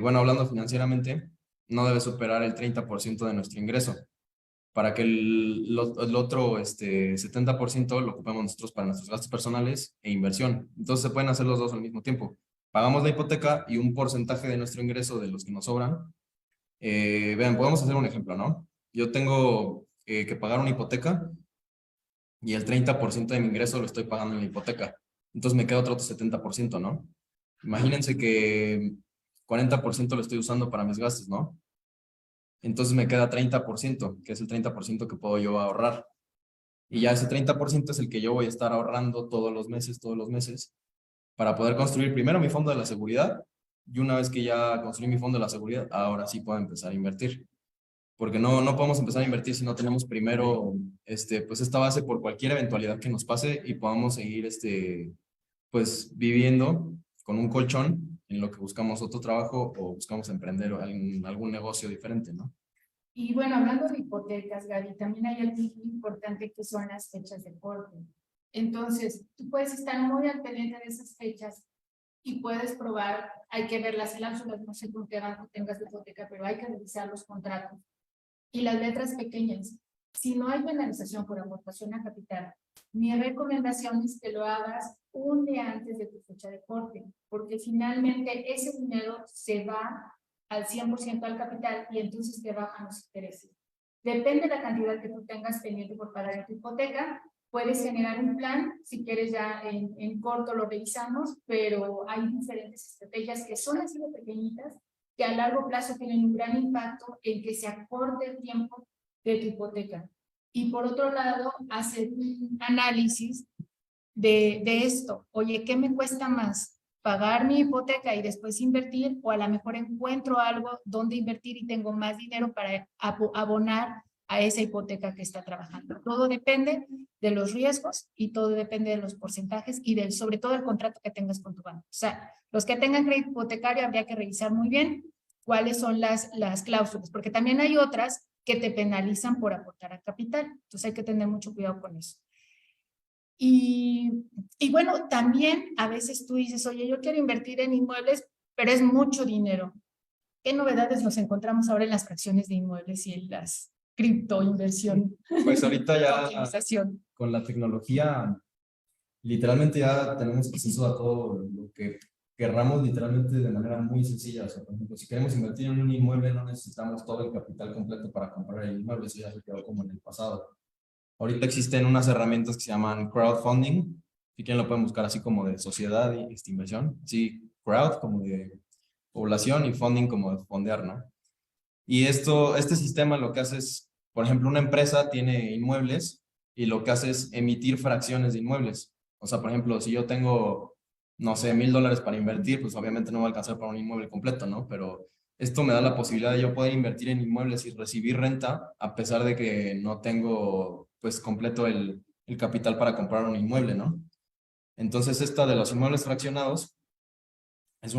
bueno, hablando financieramente, no debe superar el 30% de nuestro ingreso para que el otro 70% lo ocupemos nosotros para nuestros gastos personales e inversión. Entonces se pueden hacer los dos al mismo tiempo. Pagamos la hipoteca y un porcentaje de nuestro ingreso de los que nos sobran. Vean, podemos hacer un ejemplo, ¿no? Yo tengo que pagar una hipoteca y el 30% de mi ingreso lo estoy pagando en la hipoteca. Entonces me queda otro 70%, ¿no? Imagínense que 40% lo estoy usando para mis gastos, ¿no? Entonces me queda 30%, que es el 30% que puedo yo ahorrar. Y ya ese 30% es el que yo voy a estar ahorrando todos los meses, para poder construir primero mi fondo de la seguridad. Y una vez que ya construí mi fondo de la seguridad, ahora sí puedo empezar a invertir. Porque no podemos empezar a invertir si no tenemos primero, pues esta base por cualquier eventualidad que nos pase y podamos seguir, pues viviendo con un colchón en lo que buscamos otro trabajo o buscamos emprender algún negocio diferente, ¿no? Y bueno, hablando de hipotecas, Gaby, también hay algo muy importante que son las fechas de corte. Entonces, tú puedes estar muy al pendiente de esas fechas y puedes probar, hay que ver las cláusulas, no sé con qué banco tengas de hipoteca, pero hay que revisar los contratos. Y las letras pequeñas, si no hay penalización por aportación a capital, mi recomendación es que lo hagas un día antes de tu fecha de corte, porque finalmente ese dinero se va al 100% al capital y entonces te bajan los intereses. Depende de la cantidad que tú tengas pendiente por pagar en tu hipoteca, puedes generar un plan, si quieres ya en corto lo revisamos, pero hay diferentes estrategias que son así de pequeñitas, que a largo plazo tienen un gran impacto en que se acorte el tiempo de tu hipoteca. Y por otro lado, hacer un análisis de esto. Oye, ¿qué me cuesta más? ¿Pagar mi hipoteca y después invertir? O a lo mejor encuentro algo donde invertir y tengo más dinero para abonar a esa hipoteca que está trabajando. Todo depende de los riesgos y todo depende de los porcentajes y del, sobre todo el contrato que tengas con tu banco. O sea, los que tengan crédito hipotecario habría que revisar muy bien cuáles son las cláusulas, porque también hay otras que te penalizan por aportar a capital. Entonces hay que tener mucho cuidado con eso. Y bueno, también a veces tú dices, oye, yo quiero invertir en inmuebles, pero es mucho dinero. ¿Qué novedades nos encontramos ahora en las fracciones de inmuebles y en las criptoinversión? Pues ahorita ya Optimización. con la tecnología, literalmente ya tenemos acceso a todo lo que querramos literalmente de manera muy sencilla. O sea, por ejemplo, si queremos invertir en un inmueble, no necesitamos todo el capital completo para comprar el inmueble, eso ya se quedó como en el pasado. Ahorita existen unas herramientas que se llaman crowdfunding, si quieren lo pueden buscar así como de sociedad y inversión. Sí, crowd como de población y funding como de fondear, ¿no? Y este sistema lo que hace es, por ejemplo, una empresa tiene inmuebles y lo que hace es emitir fracciones de inmuebles. O sea, por ejemplo, si yo tengo, no sé, $1,000 para invertir, pues obviamente no va a alcanzar para un inmueble completo, ¿no? Pero esto me da la posibilidad de yo poder invertir en inmuebles y recibir renta a pesar de que no tengo, pues, completo el capital para comprar un inmueble, ¿no? Entonces, esta de los inmuebles fraccionados es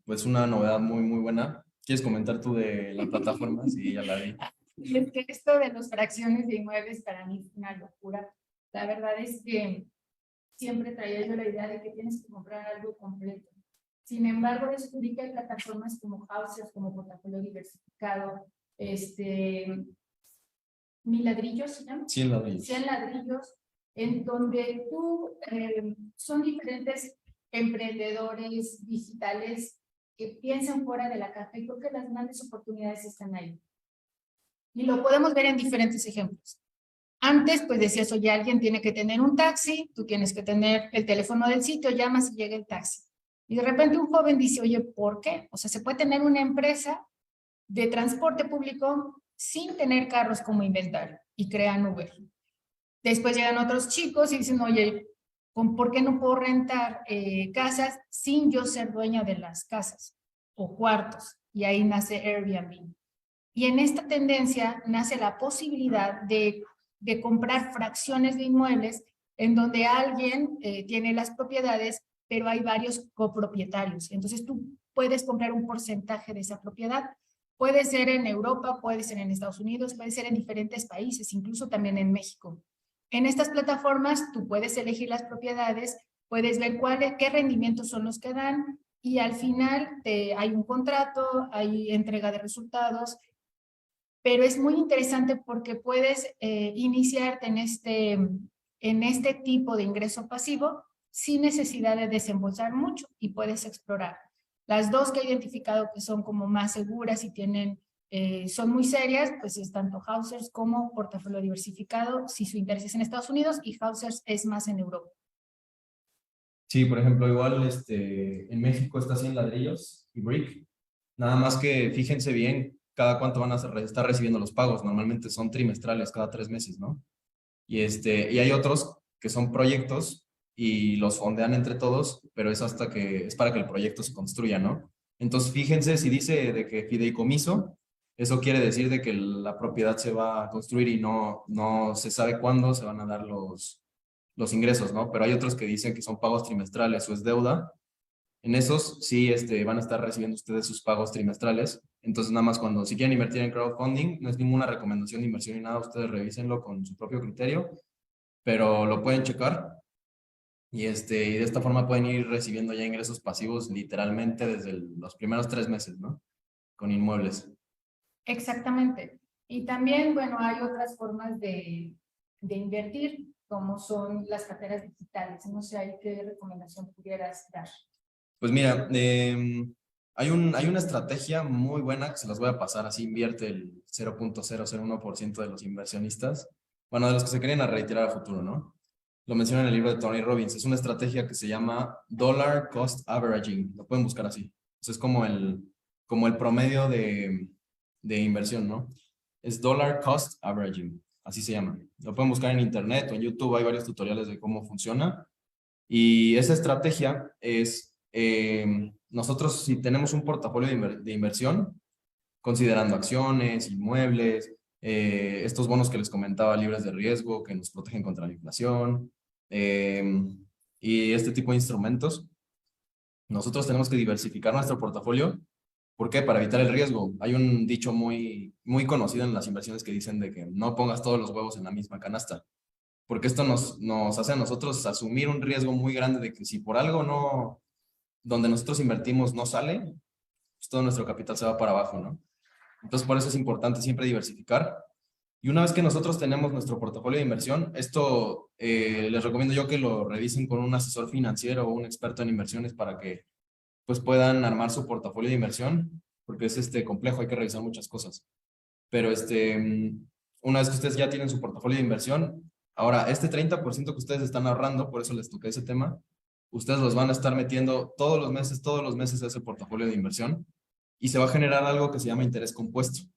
pues, una novedad muy, muy buena. ¿Quieres comentar tú de la plataforma? Sí, ya la vi. Y es que esto de las fracciones de inmuebles para mí es una locura. La verdad es que siempre traía yo la idea de que tienes que comprar algo completo. Sin embargo, descubrí que hay plataformas como Houses, como Portafolio Diversificado, Mi Ladrillos, ¿se llama? 100 ladrillos. 100 ladrillos, en donde tú son diferentes emprendedores digitales que piensan fuera de la caja y creo que las grandes oportunidades están ahí. Y lo podemos ver en diferentes ejemplos. Antes, pues decías, oye, alguien tiene que tener un taxi, tú tienes que tener el teléfono del sitio, llamas y llega el taxi. Y de repente un joven dice, oye, ¿por qué? O sea, se puede tener una empresa de transporte público sin tener carros como inventario y crean Uber. Después llegan otros chicos y dicen, oye, ¿por qué no puedo rentar casas sin yo ser dueña de las casas o cuartos? Y ahí nace Airbnb. Y en esta tendencia nace la posibilidad de comprar fracciones de inmuebles en donde alguien tiene las propiedades, pero hay varios copropietarios. Entonces tú puedes comprar un porcentaje de esa propiedad. Puede ser en Europa, puede ser en Estados Unidos, puede ser en diferentes países, incluso también en México. En estas plataformas tú puedes elegir las propiedades, puedes ver qué rendimientos son los que dan y al final hay un contrato, hay entrega de resultados, pero es muy interesante porque puedes iniciarte en este tipo de ingreso pasivo sin necesidad de desembolsar mucho y puedes explorar. Las dos que he identificado que son como más seguras y son muy serias, pues es tanto Housers como Portafolio Diversificado, si su interés es en Estados Unidos, y Housers es más en Europa. Sí, por ejemplo, igual en México está 100 ladrillos y Brick. Nada más que fíjense bien cada cuánto van a estar recibiendo los pagos. Normalmente son trimestrales, cada 3 meses, ¿no? Y hay otros que son proyectos y los fondean entre todos, pero es para que el proyecto se construya, ¿no? Entonces, fíjense si dice de que fideicomiso, eso quiere decir de que la propiedad se va a construir y no se sabe cuándo se van a dar los ingresos, ¿no? Pero hay otros que dicen que son pagos trimestrales o es deuda. En esos sí van a estar recibiendo ustedes sus pagos trimestrales. Entonces, nada más si quieren invertir en crowdfunding, no es ninguna recomendación de inversión ni nada, ustedes revísenlo con su propio criterio, pero lo pueden checar y de esta forma pueden ir recibiendo ya ingresos pasivos literalmente desde los primeros 3 meses, ¿no? Con inmuebles. Exactamente. Y también, bueno, hay otras formas de invertir, como son las carteras digitales. No sé, ¿hay qué recomendación pudieras dar? Pues mira, hay una estrategia muy buena que se las voy a pasar, así invierte el 0.001% de los inversionistas, bueno, de los que se quieren a retirar a futuro, ¿no? Lo menciona en el libro de Tony Robbins, es una estrategia que se llama Dollar Cost Averaging, lo pueden buscar así. Es como el promedio de inversión, ¿no? Es Dollar Cost Averaging, así se llama. Lo pueden buscar en internet o en YouTube, hay varios tutoriales de cómo funciona. Y esa estrategia es, nosotros si tenemos un portafolio de inversión, considerando acciones, inmuebles, estos bonos que les comentaba, libres de riesgo, que nos protegen contra la inflación, y este tipo de instrumentos, nosotros tenemos que diversificar nuestro portafolio. ¿Por qué? Para evitar el riesgo. Hay un dicho muy, muy conocido en las inversiones que dicen de que no pongas todos los huevos en la misma canasta, porque esto nos hace a nosotros asumir un riesgo muy grande de que si por algo donde nosotros invertimos no sale, pues todo nuestro capital se va para abajo, ¿no? Entonces, por eso es importante siempre diversificar. Y una vez que nosotros tenemos nuestro portafolio de inversión, esto les recomiendo yo que lo revisen con un asesor financiero o un experto en inversiones para que pues puedan armar su portafolio de inversión, porque es complejo, hay que revisar muchas cosas. Pero una vez que ustedes ya tienen su portafolio de inversión, ahora este 30% que ustedes están ahorrando, por eso les toqué ese tema, ustedes los van a estar metiendo todos los meses a ese portafolio de inversión y se va a generar algo que se llama interés compuesto,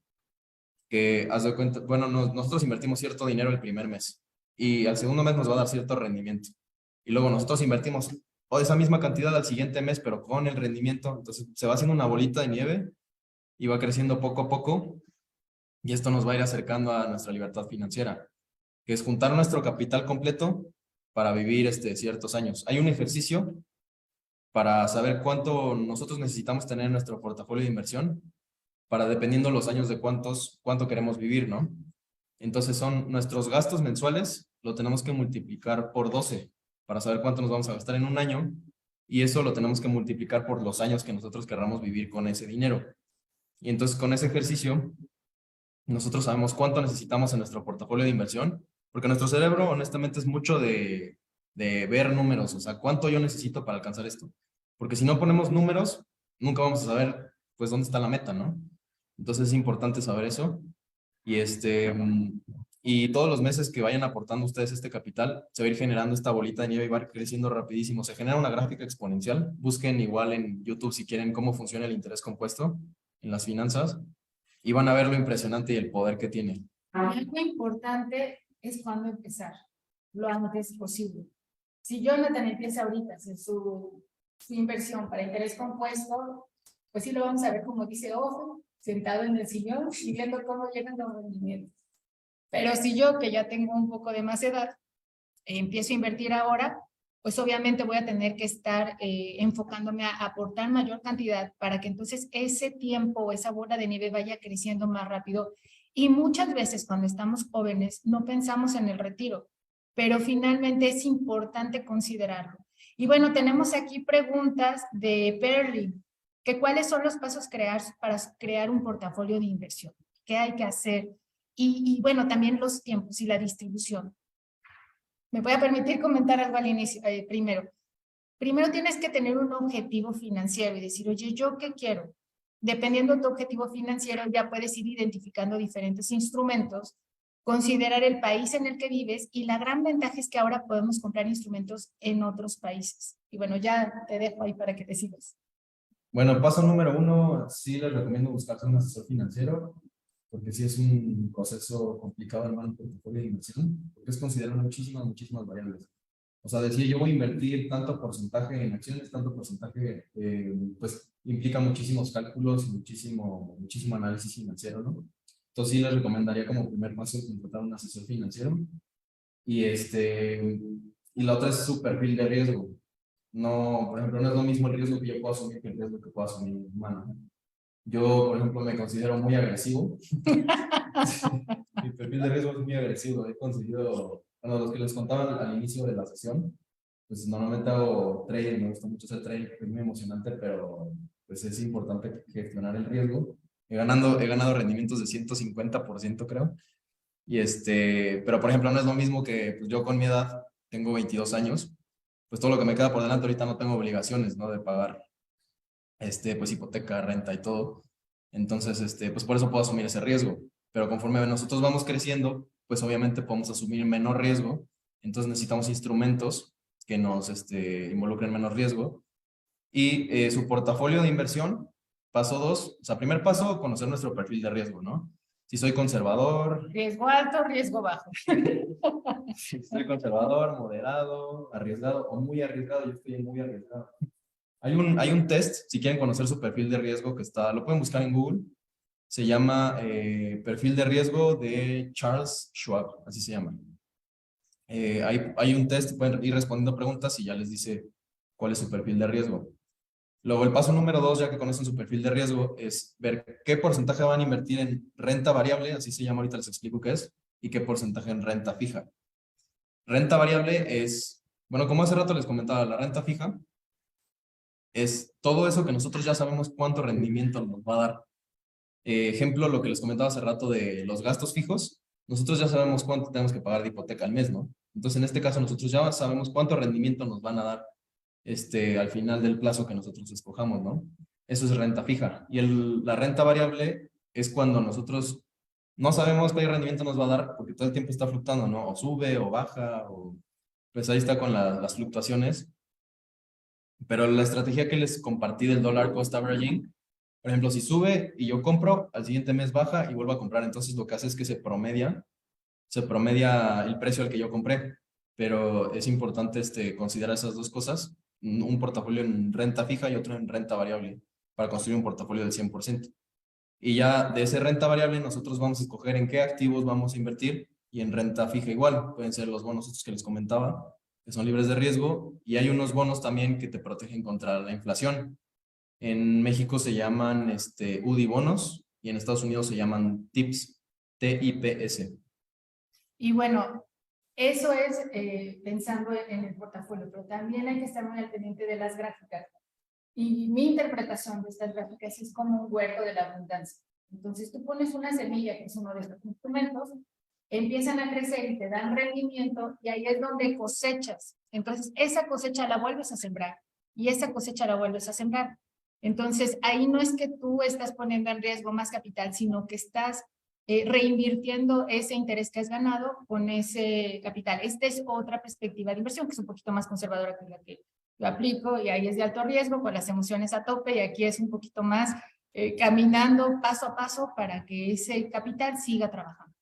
que haz de cuenta, bueno, nosotros invertimos cierto dinero el primer mes y al segundo mes nos va a dar cierto rendimiento. Y luego nosotros invertimos esa misma cantidad al siguiente mes, pero con el rendimiento, entonces se va haciendo una bolita de nieve y va creciendo poco a poco. Y esto nos va a ir acercando a nuestra libertad financiera, que es juntar nuestro capital completo para vivir ciertos años. Hay un ejercicio para saber cuánto nosotros necesitamos tener en nuestro portafolio de inversión, para dependiendo los años de cuánto queremos vivir, ¿no? Entonces son nuestros gastos mensuales, lo tenemos que multiplicar por 12 para saber cuánto nos vamos a gastar en un año, y eso lo tenemos que multiplicar por los años que nosotros querramos vivir con ese dinero. Y entonces con ese ejercicio nosotros sabemos cuánto necesitamos en nuestro portafolio de inversión, porque nuestro cerebro honestamente es mucho de de ver números, o sea, ¿cuánto yo necesito para alcanzar esto? Porque si no ponemos números, nunca vamos a saber, pues, dónde está la meta, ¿no? Entonces es importante saber eso. Y, y todos los meses que vayan aportando ustedes este capital, se va a ir generando esta bolita de nieve y va a ir creciendo rapidísimo. Se genera una gráfica exponencial. Busquen igual en YouTube si quieren cómo funciona el interés compuesto en las finanzas y van a ver lo impresionante y el poder que tiene. Algo importante es cuándo empezar, lo antes posible. Si Jonathan empieza ahorita a hacer su inversión para interés compuesto, pues sí lo vamos a ver como dice Ojo, sentado en el sillón y viendo cómo llegan los rendimientos. Pero si yo, que ya tengo un poco de más edad, empiezo a invertir ahora, pues obviamente voy a tener que estar enfocándome a aportar mayor cantidad para que entonces ese tiempo o esa bola de nieve vaya creciendo más rápido. Y muchas veces cuando estamos jóvenes no pensamos en el retiro, pero finalmente es importante considerarlo. Y bueno, tenemos aquí preguntas de Perry, que cuáles son los pasos para crear un portafolio de inversión, qué hay que hacer y bueno, también los tiempos y la distribución. ¿Me voy a permitir comentar algo al inicio? Primero tienes que tener un objetivo financiero y decir, oye, ¿yo qué quiero? Dependiendo de tu objetivo financiero, ya puedes ir identificando diferentes instrumentos, considerar el país en el que vives y la gran ventaja es que ahora podemos comprar instrumentos en otros países. Y bueno, ya te dejo ahí para que te sigas. Bueno, paso número 1, sí les recomiendo buscarse un asesor financiero, porque sí es un proceso complicado armar un portafolio de inversión, porque es considerar muchísimas variables. O sea, decir yo voy a invertir tanto porcentaje en acciones, tanto porcentaje, pues implica muchísimos cálculos y muchísimo análisis financiero, ¿no? Entonces sí les recomendaría como primer paso contratar un asesor financiero. Y, y la otra es su perfil de riesgo. No, por ejemplo, no es lo mismo el riesgo que yo puedo asumir que el riesgo que puedo asumir mi hermano. Yo, por ejemplo, me considero muy agresivo. Mi perfil de riesgo es muy agresivo. He conseguido, bueno, los que les contaba al inicio de la sesión, pues normalmente hago trading, me gusta mucho hacer trading, es muy emocionante, pero pues es importante gestionar el riesgo. He ganado rendimientos de 150%, creo. Y pero por ejemplo, no es lo mismo que pues, yo con mi edad, tengo 22 años, pues todo lo que me queda por delante ahorita no tengo obligaciones, ¿no? De pagar, pues hipoteca, renta y todo. Entonces, pues por eso puedo asumir ese riesgo. Pero conforme nosotros vamos creciendo, pues obviamente podemos asumir menor riesgo. Entonces necesitamos instrumentos que nos involucren menos riesgo. Y su portafolio de inversión, paso 2, o sea, primer paso, conocer nuestro perfil de riesgo, ¿no? Si soy conservador. Riesgo alto, riesgo bajo. Si soy conservador, moderado, arriesgado o muy arriesgado, yo estoy muy arriesgado. Hay un test, si quieren conocer su perfil de riesgo, que está, lo pueden buscar en Google. Se llama Perfil de Riesgo de Charles Schwab, así se llama. Hay un test, pueden ir respondiendo preguntas y ya les dice cuál es su perfil de riesgo. Luego, el paso número 2, ya que conocen su perfil de riesgo, es ver qué porcentaje van a invertir en renta variable, así se llama, ahorita les explico qué es, y qué porcentaje en renta fija. Renta variable es, bueno, como hace rato les comentaba, la renta fija es todo eso que nosotros ya sabemos cuánto rendimiento nos va a dar. Ejemplo, lo que les comentaba hace rato de los gastos fijos, nosotros ya sabemos cuánto tenemos que pagar de hipoteca al mes, ¿no? Entonces, en este caso, nosotros ya sabemos cuánto rendimiento nos van a dar al final del plazo que nosotros escojamos, ¿no? Eso es renta fija. Y la renta variable es cuando nosotros no sabemos qué rendimiento nos va a dar porque todo el tiempo está fluctuando, ¿no? O sube o baja, o pues ahí está con las fluctuaciones. Pero la estrategia que les compartí del dollar cost averaging, por ejemplo, si sube y yo compro, al siguiente mes baja y vuelvo a comprar. Entonces lo que hace es que se promedia el precio al que yo compré. Pero es importante considerar esas dos cosas, un portafolio en renta fija y otro en renta variable, para construir un portafolio del 100%. Y ya de ese renta variable nosotros vamos a escoger en qué activos vamos a invertir y en renta fija igual. Pueden ser los bonos estos que les comentaba, que son libres de riesgo, y hay unos bonos también que te protegen contra la inflación. En México se llaman UDI bonos y en Estados Unidos se llaman TIPS, TIPS. Y bueno, eso es pensando en el portafolio, pero también hay que estar muy al pendiente de las gráficas. Y mi interpretación de estas gráficas es como un huerto de la abundancia. Entonces tú pones una semilla, que es uno de estos instrumentos, empiezan a crecer y te dan rendimiento, y ahí es donde cosechas Entonces, esa cosecha la vuelves a sembrar y esa cosecha la vuelves a sembrar. Entonces, ahí no es que tú estás poniendo en riesgo más capital, sino que estás reinvirtiendo ese interés que has ganado con ese capital. Esta es otra perspectiva de inversión, que es un poquito más conservadora que la que yo aplico, y ahí es de alto riesgo, con las emociones a tope, y aquí es un poquito más caminando paso a paso para que ese capital siga trabajando.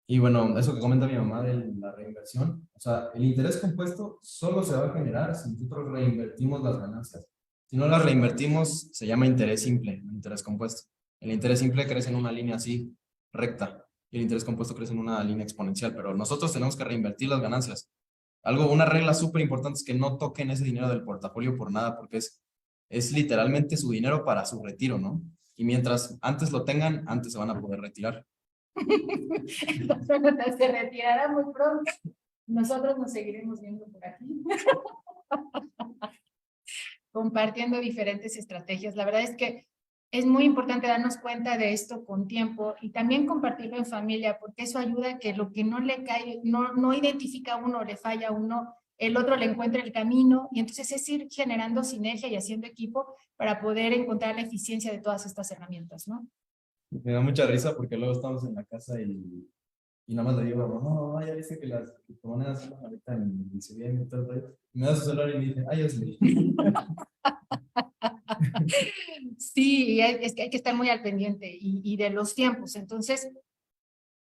Y bueno, eso que comenta mi mamá de la reinversión, o sea, el interés compuesto solo se va a generar si nosotros reinvertimos las ganancias. Si no las reinvertimos, se llama interés simple, no interés compuesto. El interés simple crece en una línea así, recta, y el interés compuesto crece en una línea exponencial, pero nosotros tenemos que reinvertir las ganancias. Una regla súper importante es que no toquen ese dinero del portafolio por nada, porque es literalmente su dinero para su retiro, ¿no? Y mientras antes lo tengan, antes se van a poder retirar. Entonces, se retirará muy pronto. Nosotros nos seguiremos viendo por aquí. Compartiendo diferentes estrategias. La verdad es que es muy importante darnos cuenta de esto con tiempo y también compartirlo en familia, porque eso ayuda a que lo que no le cae, no identifica a uno, le falla a uno, el otro le encuentre el camino, y entonces es ir generando sinergia y haciendo equipo para poder encontrar la eficiencia de todas estas herramientas, ¿no? Me da mucha risa porque luego estamos en la casa y nada más le digo, no, ya dice que las criptomonedas son ahorita y se vienen y todo el rollo. Y me da su celular y me dice, ay, es ley. Sí, es que hay que estar muy al pendiente y de los tiempos. Entonces,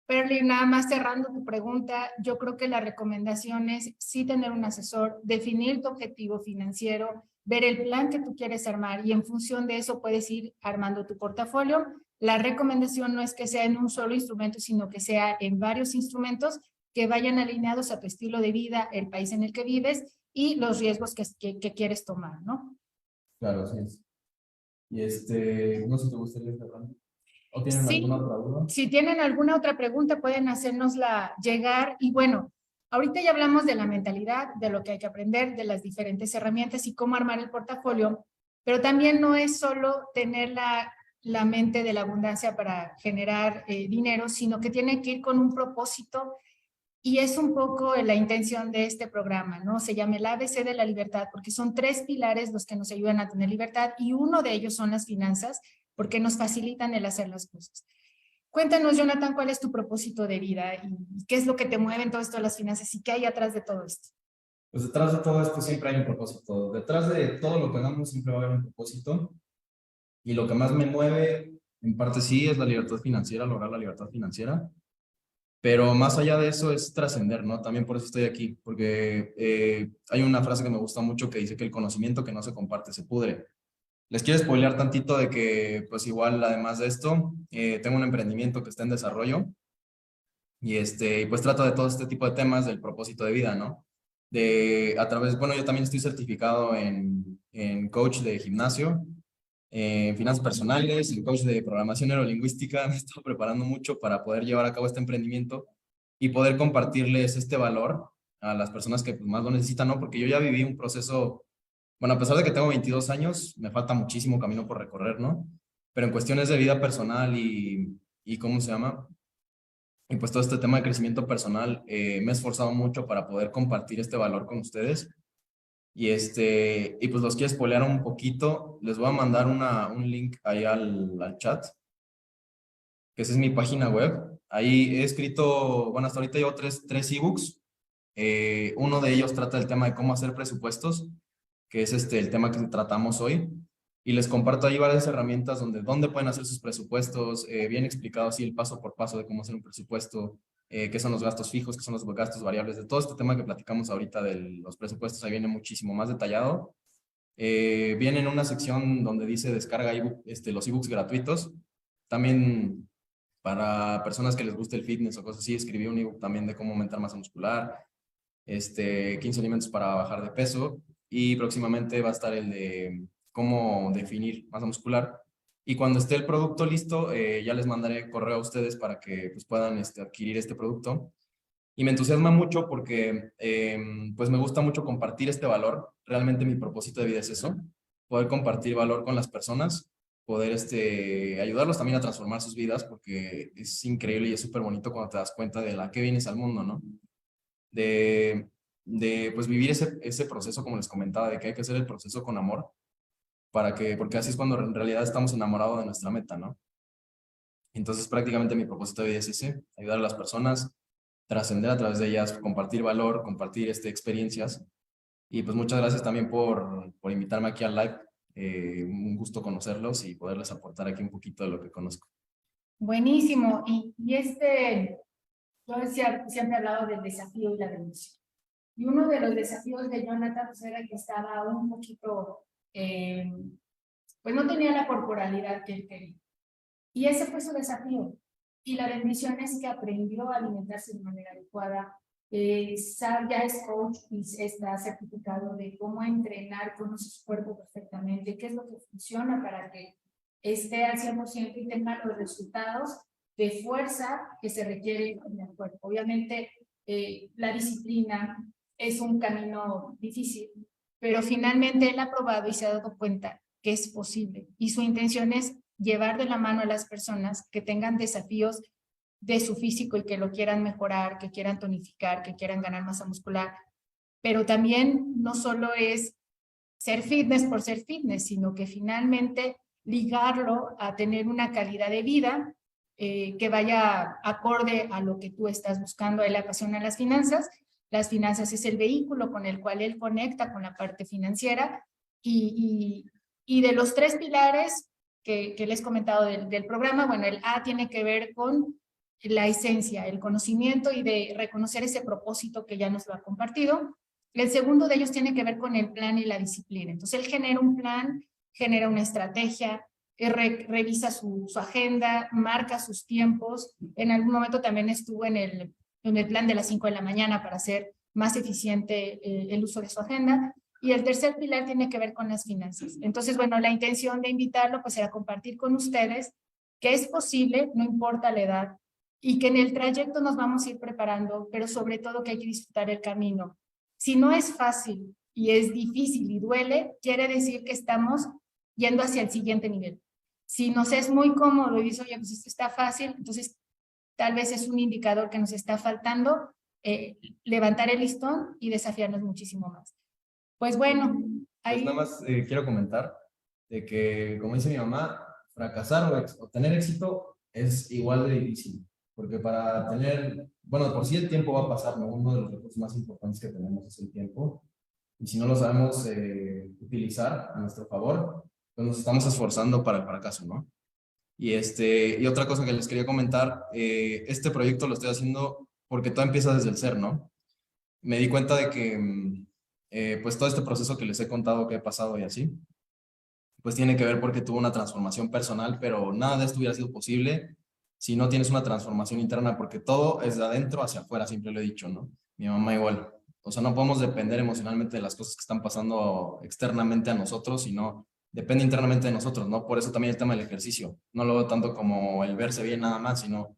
Perly, nada más cerrando tu pregunta, yo creo que la recomendación es sí tener un asesor, definir tu objetivo financiero, ver el plan que tú quieres armar y en función de eso puedes ir armando tu portafolio. La recomendación no es que sea en un solo instrumento, sino que sea en varios instrumentos que vayan alineados a tu estilo de vida, el país en el que vives y los riesgos que quieres tomar, ¿no? Claro, así es. Y no sé si te gustaría cerrar. ¿O tienen Sí, alguna otra duda? si tienen alguna otra pregunta, pueden hacérnosla llegar. Y bueno, ahorita ya hablamos de la mentalidad, de lo que hay que aprender, de las diferentes herramientas y cómo armar el portafolio, pero también no es solo tener la mente de la abundancia para generar dinero, sino que tiene que ir con un propósito. Y es un poco la intención de este programa, ¿no? Se llama el ABC de la libertad, porque son 3 pilares los que nos ayudan a tener libertad y uno de ellos son las finanzas, porque nos facilitan el hacer las cosas. Cuéntanos, Jonathan, ¿cuál es tu propósito de vida y qué es lo que te mueve en todo esto de las finanzas y qué hay atrás de todo esto? Pues detrás de todo esto siempre hay un propósito. Detrás de todo lo que hagamos siempre va a haber un propósito. Y lo que más me mueve, en parte sí, es la libertad financiera, lograr la libertad financiera. Pero más allá de eso es trascender, ¿no? También por eso estoy aquí, porque hay una frase que me gusta mucho que dice que el conocimiento que no se comparte se pudre. Les quiero spoilear tantito de que, pues igual, además de esto, tengo un emprendimiento que está en desarrollo y pues trato de todo este tipo de temas del propósito de vida, ¿no? Bueno, yo también estoy certificado en coach de gimnasio, en finanzas personales, en coach de programación neurolingüística. Me estoy preparando mucho para poder llevar a cabo este emprendimiento y poder compartirles este valor a las personas que pues, más lo necesitan, ¿no? Porque yo ya viví un proceso, bueno, a pesar de que tengo 22 años, me falta muchísimo camino por recorrer, ¿no? Pero en cuestiones de vida personal y ¿cómo se llama? Y pues todo este tema de crecimiento personal, me he esforzado mucho para poder compartir este valor con ustedes. Y pues los quiero spoilear un poquito. Les voy a mandar un link ahí al chat, que esa es mi página web. Ahí he escrito, bueno, hasta ahorita llevo tres ebooks. Uno de ellos trata del tema de cómo hacer presupuestos, que es el tema que tratamos hoy. Y les comparto ahí varias herramientas dónde pueden hacer sus presupuestos, bien explicado así el paso por paso de cómo hacer un presupuesto, qué son los gastos fijos, qué son los gastos variables, de todo este tema que platicamos ahorita de los presupuestos, ahí viene muchísimo más detallado. Viene en una sección donde dice descarga ebook, los ebooks gratuitos. También para personas que les guste el fitness o cosas así, escribí un ebook también de cómo aumentar masa muscular, 15 alimentos para bajar de peso, y próximamente va a estar el de cómo definir masa muscular. Y cuando esté el producto listo, ya les mandaré correo a ustedes para que pues, puedan adquirir este producto. Y me entusiasma mucho porque pues me gusta mucho compartir este valor. Realmente mi propósito de vida es eso, poder compartir valor con las personas, poder ayudarlos también a transformar sus vidas, porque es increíble y es súper bonito cuando te das cuenta de la que vienes al mundo, ¿no? De pues vivir ese proceso, como les comentaba, de que hay que hacer el proceso con amor, porque así es cuando en realidad estamos enamorados de nuestra meta, ¿no? Entonces prácticamente mi propósito de vida es ese, ayudar a las personas, trascender a través de ellas, compartir valor, compartir experiencias. Y pues muchas gracias también por invitarme aquí al live. Un gusto conocerlos y poderles aportar aquí un poquito de lo que conozco. Buenísimo. Yo siempre he hablado del desafío y la bendición. Y uno de los desafíos de Jonathan pues, era que estaba un poquito, pues no tenía la corporalidad que él quería. Y ese fue su desafío. Y la bendición es que aprendió a alimentarse de manera adecuada. Ya es coach y está certificado de cómo entrenar, conoce su cuerpo perfectamente, qué es lo que funciona para que esté al 100% y tenga los resultados de fuerza que se requiere en el cuerpo. Obviamente, la disciplina es un camino difícil, pero finalmente él ha probado y se ha dado cuenta que es posible. Y su intención es llevar de la mano a las personas que tengan desafíos de su físico y que lo quieran mejorar, que quieran tonificar, que quieran ganar masa muscular. Pero también no solo es ser fitness por ser fitness, sino que finalmente ligarlo a tener una calidad de vida que vaya acorde a lo que tú estás buscando. A él le apasionan las finanzas. Las finanzas es el vehículo con el cual él conecta con la parte financiera y de los 3 pilares que les he comentado del programa, bueno, el A tiene que ver con la esencia, el conocimiento y de reconocer ese propósito que ya nos lo ha compartido. El segundo de ellos tiene que ver con el plan y la disciplina. Entonces, él genera un plan, genera una estrategia, revisa su agenda, marca sus tiempos. En algún momento también estuvo en el plan de las 5 de la mañana para hacer más eficiente el uso de su agenda. Y el tercer pilar tiene que ver con las finanzas. Entonces, bueno, la intención de invitarlo pues era compartir con ustedes que es posible, no importa la edad, y que en el trayecto nos vamos a ir preparando, pero sobre todo que hay que disfrutar el camino. Si no es fácil y es difícil y duele, quiere decir que estamos yendo hacia el siguiente nivel. Si nos es muy cómodo y dice, oye, pues esto está fácil, entonces tal vez es un indicador que nos está faltando levantar el listón y desafiarnos muchísimo más. Pues bueno, Pues nada más quiero comentar de que, como dice mi mamá, fracasar o tener éxito es igual de difícil, porque para tener, bueno, por sí el tiempo va a pasar, ¿no? Uno de los recursos más importantes que tenemos es el tiempo, y si no lo sabemos utilizar a nuestro favor, pues nos estamos esforzando para el fracaso, ¿no? Y otra cosa que les quería comentar, este proyecto lo estoy haciendo porque todo empieza desde el ser, ¿no? Me di cuenta de que pues todo este proceso que les he contado que he pasado y así, pues tiene que ver porque tuve una transformación personal, pero nada de esto hubiera sido posible si no tienes una transformación interna, porque todo es de adentro hacia afuera, siempre lo he dicho, ¿no? Mi mamá igual. O sea, no podemos depender emocionalmente de las cosas que están pasando externamente a nosotros, sino depende internamente de nosotros, ¿no? Por eso también el tema del ejercicio. No lo veo tanto como el verse bien nada más, sino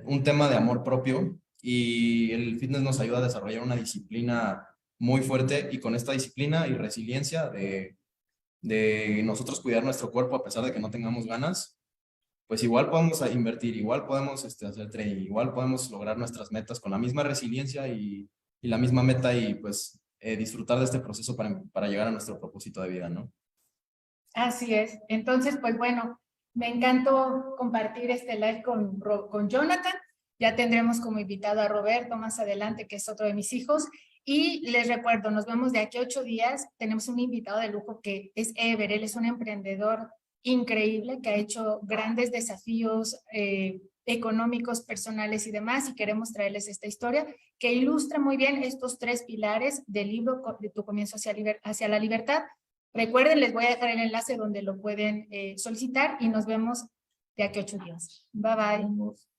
un tema de amor propio, y el fitness nos ayuda a desarrollar una disciplina muy fuerte, y con esta disciplina y resiliencia de nosotros cuidar nuestro cuerpo a pesar de que no tengamos ganas, pues igual podemos invertir, igual podemos hacer trading, igual podemos lograr nuestras metas con la misma resiliencia y la misma meta, y pues disfrutar de este proceso para llegar a nuestro propósito de vida, ¿no? Así es. Entonces, pues bueno, me encantó compartir este live con Jonathan. Ya tendremos como invitado a Roberto más adelante, que es otro de mis hijos. Y les recuerdo, nos vemos de aquí a 8 días. Tenemos un invitado de lujo que es Ever. Él es un emprendedor increíble que ha hecho grandes desafíos económicos, personales y demás. Y queremos traerles esta historia que ilustra muy bien estos 3 pilares del libro de Tu comienzo hacia la libertad. Recuerden, les voy a dejar el enlace donde lo pueden solicitar y nos vemos de aquí a 8 días. Bye, bye.